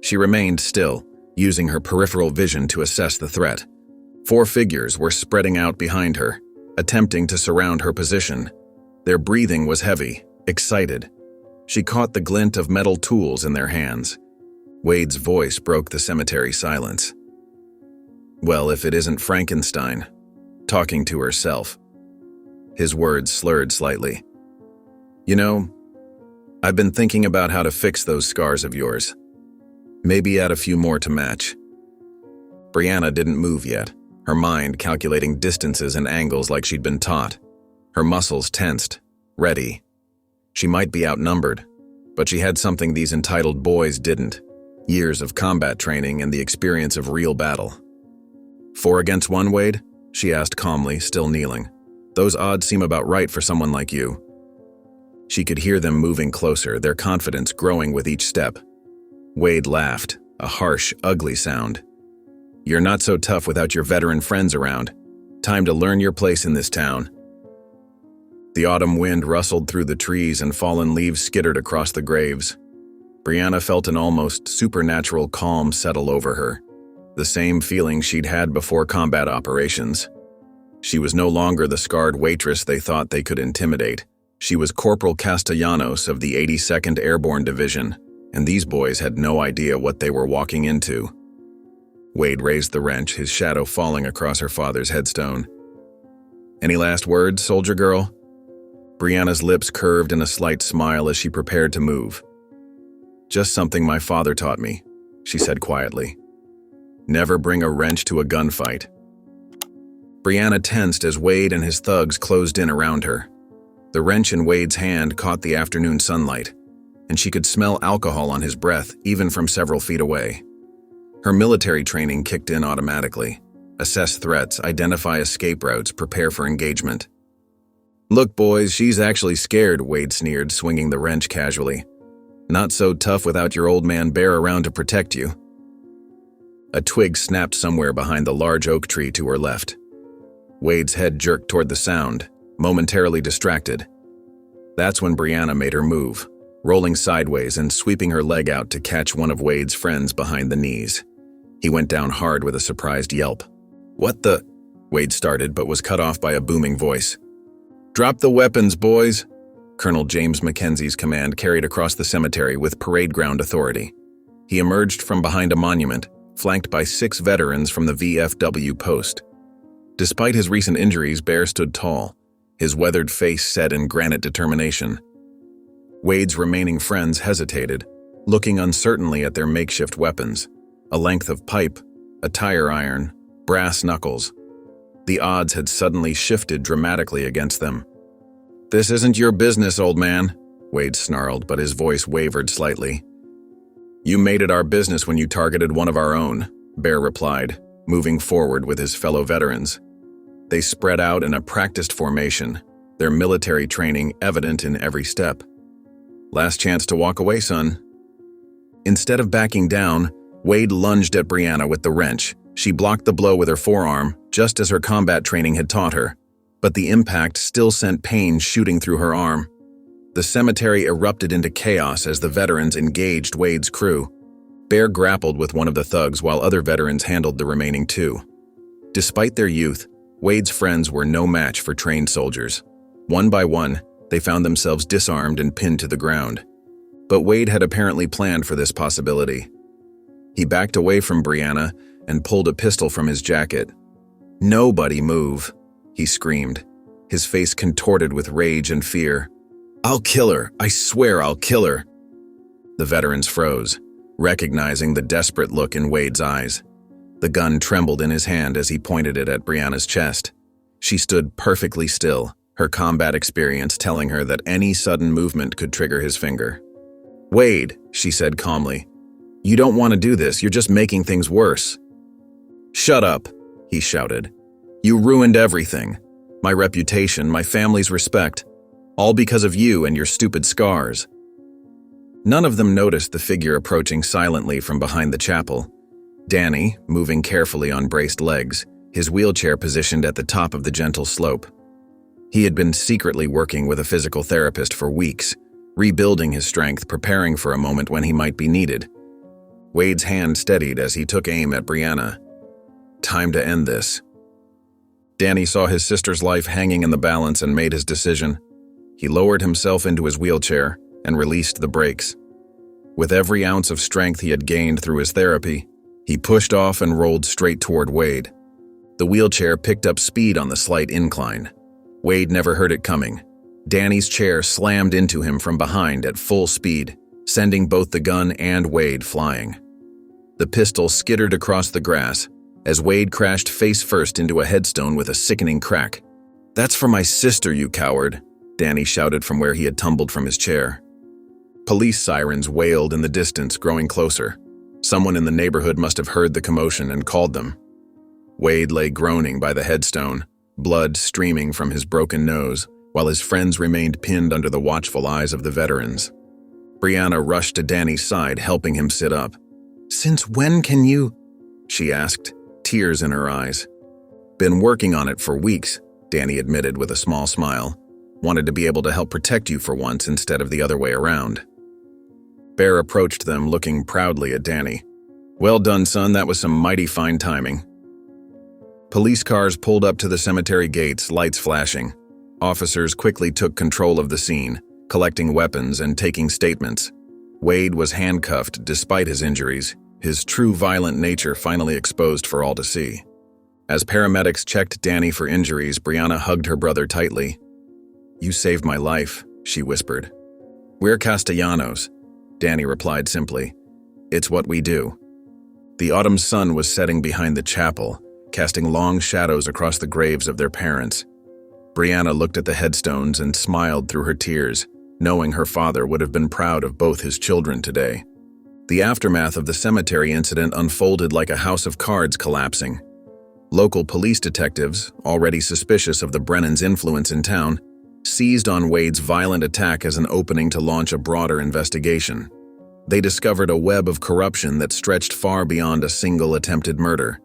She remained still, using her peripheral vision to assess the threat. Four figures were spreading out behind her, attempting to surround her position. Their breathing was heavy, excited. She caught the glint of metal tools in their hands. Wade's voice broke the cemetery silence. "Well, if it isn't Frankenstein, talking to herself." His words slurred slightly. "You know, I've been thinking about how to fix those scars of yours. Maybe add a few more to match." Brianna didn't move yet, her mind calculating distances and angles like she'd been taught. Her muscles tensed, ready. She might be outnumbered, but she had something these entitled boys didn't: years of combat training and the experience of real battle. "4 against 1, Wade?" she asked calmly, still kneeling. "Those odds seem about right for someone like you." She could hear them moving closer, their confidence growing with each step. Wade laughed, a harsh, ugly sound. "You're not so tough without your veteran friends around. Time to learn your place in this town." The autumn wind rustled through the trees and fallen leaves skittered across the graves. Brianna felt an almost supernatural calm settle over her, the same feeling she'd had before combat operations. She was no longer the scarred waitress they thought they could intimidate. She was Corporal Castellanos of the 82nd Airborne Division, and these boys had no idea what they were walking into. Wade raised the wrench, his shadow falling across her father's headstone. "Any last words, soldier girl?" Brianna's lips curved in a slight smile as she prepared to move. "Just something my father taught me," she said quietly. "Never bring a wrench to a gunfight." Brianna tensed as Wade and his thugs closed in around her. The wrench in Wade's hand caught the afternoon sunlight, and she could smell alcohol on his breath even from several feet away. Her military training kicked in automatically. Assess threats, identify escape routes, prepare for engagement. "Look, boys, she's actually scared," Wade sneered, swinging the wrench casually. "Not so tough without your old man Bear around to protect you." A twig snapped somewhere behind the large oak tree to her left. Wade's head jerked toward the sound, momentarily distracted. That's when Brianna made her move, rolling sideways and sweeping her leg out to catch one of Wade's friends behind the knees. He went down hard with a surprised yelp. "What the?" Wade started, but was cut off by a booming voice. "Drop the weapons, boys!" Colonel James Mackenzie's command carried across the cemetery with parade ground authority. He emerged from behind a monument, flanked by 6 veterans from the VFW post. Despite his recent injuries, Bear stood tall, his weathered face set in granite determination. Wade's remaining friends hesitated, looking uncertainly at their makeshift weapons: a length of pipe, a tire iron, brass knuckles. The odds had suddenly shifted dramatically against them. "This isn't your business, old man," Wade snarled, but his voice wavered slightly. "You made it our business when you targeted one of our own," Bear replied, moving forward with his fellow veterans. They spread out in a practiced formation, their military training evident in every step. Last chance to walk away, son. Instead of backing down, Wade lunged at Brianna with the wrench. She blocked the blow with her forearm, just as her combat training had taught her, but the impact still sent pain shooting through her arm. The cemetery erupted into chaos as the veterans engaged Wade's crew. Bear grappled with one of the thugs while other veterans handled the remaining two. Despite their youth, Wade's friends were no match for trained soldiers. One by one, they found themselves disarmed and pinned to the ground. But Wade had apparently planned for this possibility. He backed away from Brianna and pulled a pistol from his jacket. "Nobody move," he screamed, his face contorted with rage and fear. "I'll kill her. I swear I'll kill her." The veterans froze, recognizing the desperate look in Wade's eyes. The gun trembled in his hand as he pointed it at Brianna's chest. She stood perfectly still, her combat experience telling her that any sudden movement could trigger his finger. "Wade," she said calmly, "you don't want to do this, you're just making things worse." "Shut up," he shouted. "You ruined everything. My reputation, my family's respect. All because of you and your stupid scars." None of them noticed the figure approaching silently from behind the chapel. Danny, moving carefully on braced legs, his wheelchair positioned at the top of the gentle slope. He had been secretly working with a physical therapist for weeks, rebuilding his strength, preparing for a moment when he might be needed. Wade's hand steadied as he took aim at Brianna. Time to end this. Danny saw his sister's life hanging in the balance and made his decision. He lowered himself into his wheelchair and released the brakes. With every ounce of strength he had gained through his therapy, he pushed off and rolled straight toward Wade. The wheelchair picked up speed on the slight incline. Wade never heard it coming. Danny's chair slammed into him from behind at full speed, sending both the gun and Wade flying. The pistol skittered across the grass as Wade crashed face first into a headstone with a sickening crack. "That's for my sister, you coward," Danny shouted from where he had tumbled from his chair. Police sirens wailed in the distance, growing closer. Someone in the neighborhood must have heard the commotion and called them. Wade lay groaning by the headstone, blood streaming from his broken nose, while his friends remained pinned under the watchful eyes of the veterans. Brianna rushed to Danny's side, helping him sit up. "Since when can you?" she asked, tears in her eyes. "Been working on it for weeks," Danny admitted with a small smile. "Wanted to be able to help protect you for once instead of the other way around." Bear approached them, looking proudly at Danny. "Well done, son, that was some mighty fine timing." Police cars pulled up to the cemetery gates, lights flashing. Officers quickly took control of the scene, collecting weapons and taking statements. Wade was handcuffed despite his injuries, his true violent nature finally exposed for all to see. As paramedics checked Danny for injuries, Brianna hugged her brother tightly. "You saved my life," she whispered. "We're Castellanos," Danny replied simply. "It's what we do." The autumn sun was setting behind the chapel, casting long shadows across the graves of their parents. Brianna looked at the headstones and smiled through her tears, knowing her father would have been proud of both his children today. The aftermath of the cemetery incident unfolded like a house of cards collapsing. Local police detectives, already suspicious of the Brennans' influence in town, seized on Wade's violent attack as an opening to launch a broader investigation. They discovered a web of corruption that stretched far beyond a single attempted murder.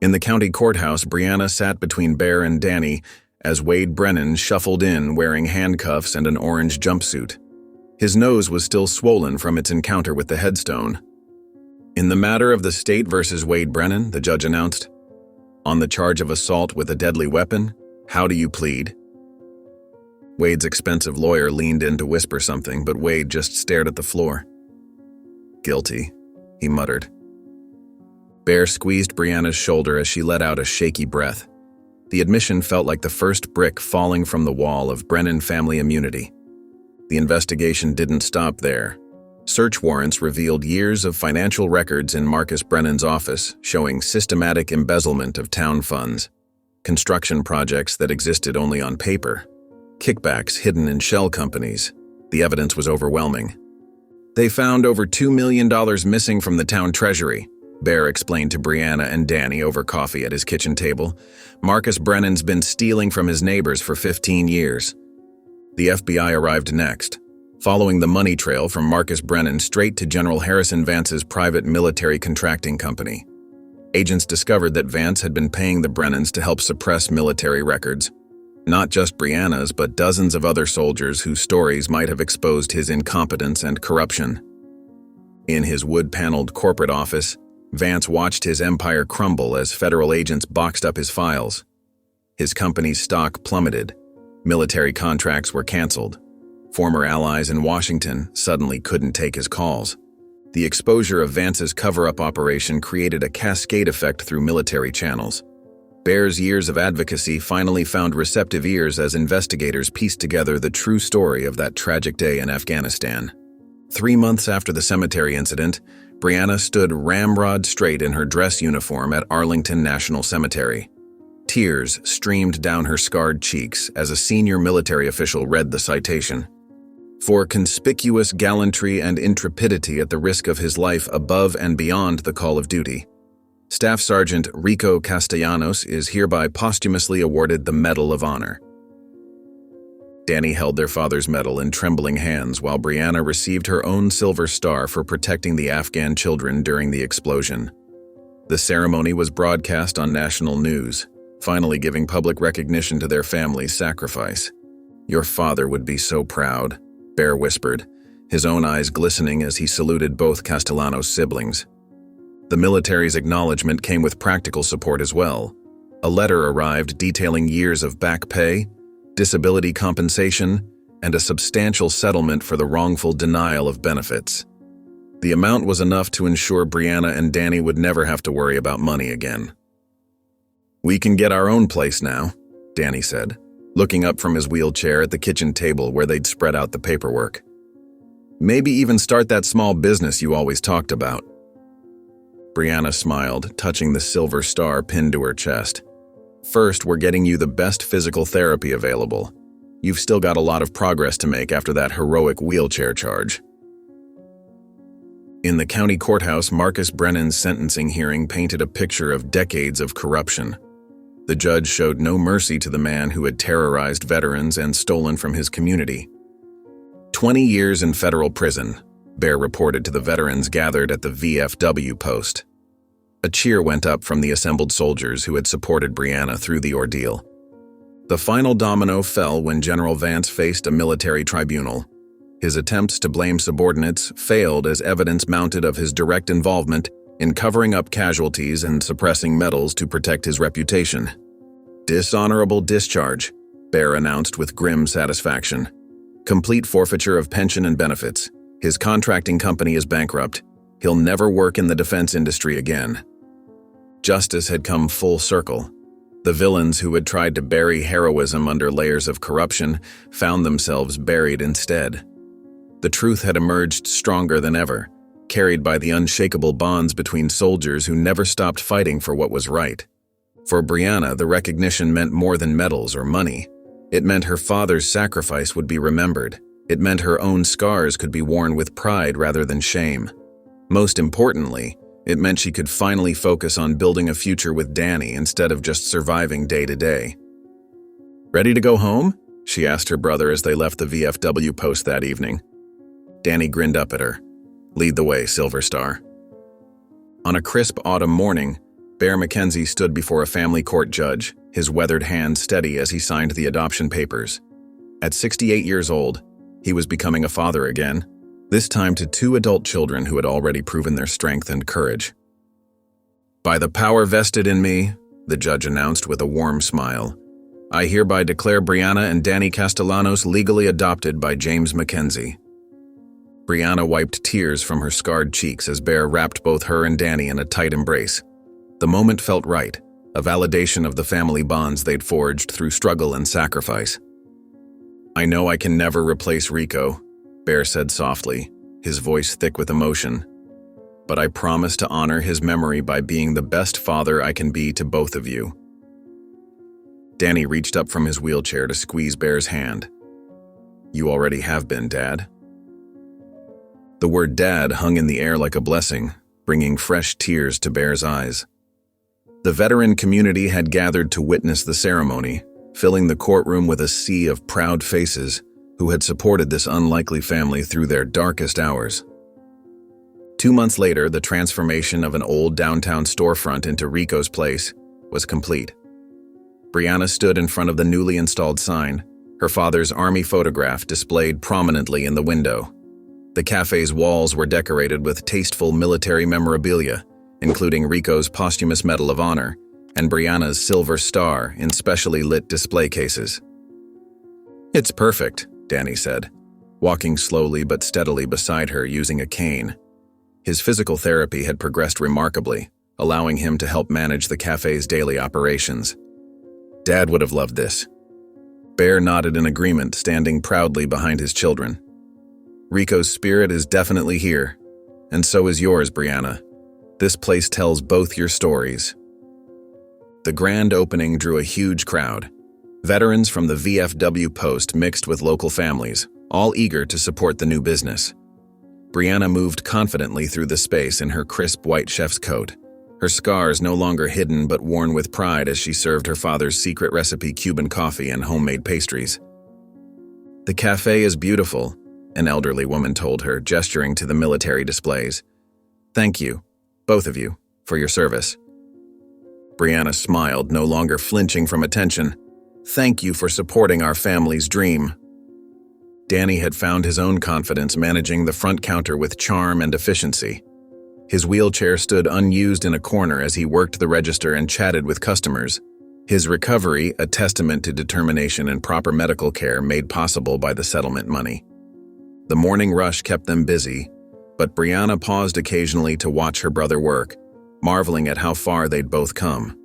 In the county courthouse, Brianna sat between Bear and Danny as Wade Brennan shuffled in wearing handcuffs and an orange jumpsuit. His nose was still swollen from its encounter with the headstone. "In the matter of the state versus Wade Brennan," the judge announced, "on the charge of assault with a deadly weapon, how do you plead?" Wade's expensive lawyer leaned in to whisper something, but Wade just stared at the floor. "Guilty," he muttered. Bear squeezed Brianna's shoulder as she let out a shaky breath. The admission felt like the first brick falling from the wall of Brennan family immunity. The investigation didn't stop there. Search warrants revealed years of financial records in Marcus Brennan's office showing systematic embezzlement of town funds, construction projects that existed only on paper, kickbacks hidden in shell companies. The evidence was overwhelming. "They found over $2 million missing from the town treasury," Bear explained to Brianna and Danny over coffee at his kitchen table. "Marcus Brennan's been stealing from his neighbors for 15 years. The FBI arrived next. following the money trail from Marcus Brennan straight to General Harrison Vance's private military contracting company. Agents discovered that Vance had been paying the Brennans to help suppress military records, not just Brianna's, but dozens of other soldiers whose stories might have exposed his incompetence and corruption. In his wood-paneled corporate office, Vance watched his empire crumble as federal agents boxed up his files. His company's stock plummeted. Military contracts were canceled. Former allies in Washington suddenly couldn't take his calls. The exposure of Vance's cover-up operation created a cascade effect through military channels. Bear's years of advocacy finally found receptive ears as investigators pieced together the true story of that tragic day in Afghanistan. 3 months after the cemetery incident, Brianna stood ramrod straight in her dress uniform at Arlington National Cemetery. Tears streamed down her scarred cheeks as a senior military official read the citation. For conspicuous gallantry and intrepidity at the risk of his life above and beyond the call of duty, Staff Sergeant Rico Castellanos is hereby posthumously awarded the Medal of Honor. Danny held their father's medal in trembling hands while Brianna received her own Silver Star for protecting the Afghan children during the explosion. The ceremony was broadcast on national news, finally giving public recognition to their family's sacrifice. "Your father would be so proud," Bear whispered, his own eyes glistening as he saluted both Castellanos' siblings. The military's acknowledgement came with practical support as well. A letter arrived detailing years of back pay, disability compensation, and a substantial settlement for the wrongful denial of benefits. The amount was enough to ensure Brianna and Danny would never have to worry about money again. "We can get our own place now," Danny said, looking up from his wheelchair at the kitchen table where they'd spread out the paperwork. "Maybe even start that small business you always talked about." Brianna smiled, touching the Silver Star pinned to her chest. "First, we're getting you the best physical therapy available. You've still got a lot of progress to make after that heroic wheelchair charge." In the county courthouse, Marcus Brennan's sentencing hearing painted a picture of decades of corruption. The judge showed no mercy to the man who had terrorized veterans and stolen from his community. 20 years in federal prison, Bear reported to the veterans gathered at the VFW post. A cheer went up from the assembled soldiers who had supported Brianna through the ordeal. The final domino fell when General Vance faced a military tribunal. His attempts to blame subordinates failed as evidence mounted of his direct involvement in covering up casualties and suppressing medals to protect his reputation. "Dishonorable discharge," Bear announced with grim satisfaction. "Complete forfeiture of pension and benefits. His contracting company is bankrupt. He'll never work in the defense industry again." Justice had come full circle. The villains who had tried to bury heroism under layers of corruption found themselves buried instead. The truth had emerged stronger than ever, carried by the unshakable bonds between soldiers who never stopped fighting for what was right. For Brianna, the recognition meant more than medals or money. It meant her father's sacrifice would be remembered. It meant her own scars could be worn with pride rather than shame. Most importantly, it meant she could finally focus on building a future with Danny instead of just surviving day to day. "Ready to go home?" she asked her brother as they left the VFW post that evening. Danny grinned up at her. "Lead the way, Silver Star." On a crisp autumn morning, Bear McKenzie stood before a family court judge, his weathered hand steady as he signed the adoption papers. At 68 years old, he was becoming a father again, this time to 2 adult children who had already proven their strength and courage. "By the power vested in me," the judge announced with a warm smile, "I hereby declare Brianna and Danny Castellanos legally adopted by James McKenzie." Brianna wiped tears from her scarred cheeks as Bear wrapped both her and Danny in a tight embrace. The moment felt right, a validation of the family bonds they'd forged through struggle and sacrifice. "I know I can never replace Rico," Bear said softly, his voice thick with emotion, "but I promise to honor his memory by being the best father I can be to both of you." Danny reached up from his wheelchair to squeeze Bear's hand. "You already have been, Dad." The word "Dad" hung in the air like a blessing, bringing fresh tears to Bear's eyes. The veteran community had gathered to witness the ceremony, filling the courtroom with a sea of proud faces, who had supported this unlikely family through their darkest hours. 2 months later, the transformation of an old downtown storefront into Rico's Place was complete. Brianna stood in front of the newly installed sign, her father's army photograph displayed prominently in the window. The cafe's walls were decorated with tasteful military memorabilia, including Rico's posthumous Medal of Honor and Brianna's Silver Star in specially lit display cases. "It's perfect," Danny said, walking slowly but steadily beside her using a cane. His physical therapy had progressed remarkably, allowing him to help manage the cafe's daily operations. "Dad would have loved this." Bear nodded in agreement, standing proudly behind his children. "Rico's spirit is definitely here, and so is yours, Brianna. This place tells both your stories." The grand opening drew a huge crowd. Veterans from the VFW post mixed with local families, all eager to support the new business. Brianna moved confidently through the space in her crisp white chef's coat, her scars no longer hidden but worn with pride as she served her father's secret recipe Cuban coffee and homemade pastries. "The cafe is beautiful," an elderly woman told her, gesturing to the military displays. "Thank you, both of you, for your service." Brianna smiled, no longer flinching from attention. "Thank you for supporting our family's dream." Danny had found his own confidence managing the front counter with charm and efficiency. His wheelchair stood unused in a corner as he worked the register and chatted with customers. His recovery, a testament to determination and proper medical care made possible by the settlement money. The morning rush kept them busy, but Brianna paused occasionally to watch her brother work, marveling at how far they'd both come.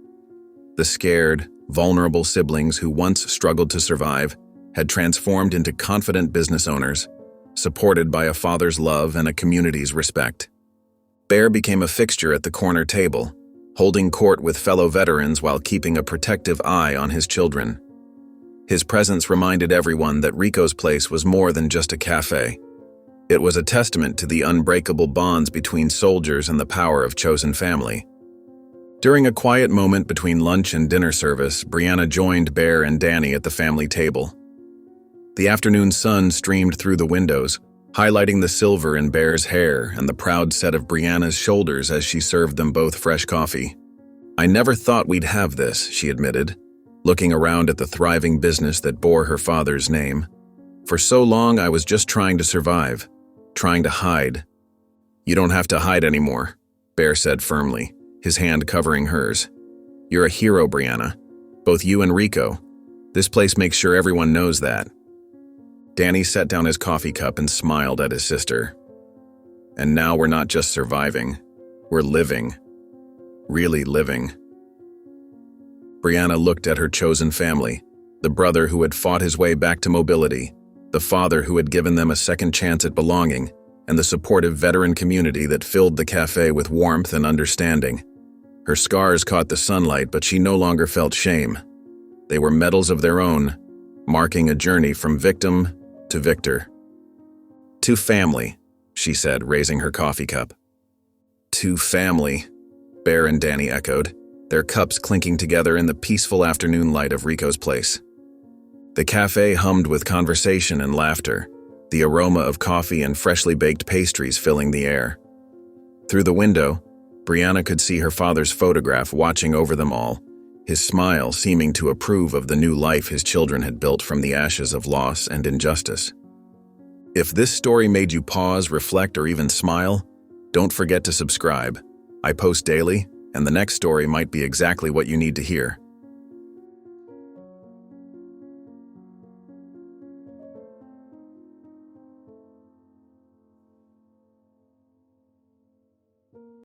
The scared, vulnerable siblings who once struggled to survive had transformed into confident business owners, supported by a father's love and a community's respect. Bear became a fixture at the corner table, holding court with fellow veterans while keeping a protective eye on his children. His presence reminded everyone that Rico's Place was more than just a cafe. It was a testament to the unbreakable bonds between soldiers and the power of chosen family. During a quiet moment between lunch and dinner service, Brianna joined Bear and Danny at the family table. The afternoon sun streamed through the windows, highlighting the silver in Bear's hair and the proud set of Brianna's shoulders as she served them both fresh coffee. "I never thought we'd have this," she admitted, looking around at the thriving business that bore her father's name. "For so long, I was just trying to survive, trying to hide." "You don't have to hide anymore," Bear said firmly, his hand covering hers. "You're a hero, Brianna. Both you and Rico. This place makes sure everyone knows that." Danny set down his coffee cup and smiled at his sister. "And now we're not just surviving, we're living. Really living." Brianna looked at her chosen family, the brother who had fought his way back to mobility, the father who had given them a second chance at belonging, and the supportive veteran community that filled the cafe with warmth and understanding. Her scars caught the sunlight, but she no longer felt shame. They were medals of their own, marking a journey from victim to victor. "To family," she said, raising her coffee cup. "To family," Bear and Danny echoed, their cups clinking together in the peaceful afternoon light of Rico's Place. The cafe hummed with conversation and laughter, the aroma of coffee and freshly baked pastries filling the air. Through the window, Brianna could see her father's photograph watching over them all, his smile seeming to approve of the new life his children had built from the ashes of loss and injustice. If this story made you pause, reflect, or even smile, don't forget to subscribe. I post daily, and the next story might be exactly what you need to hear.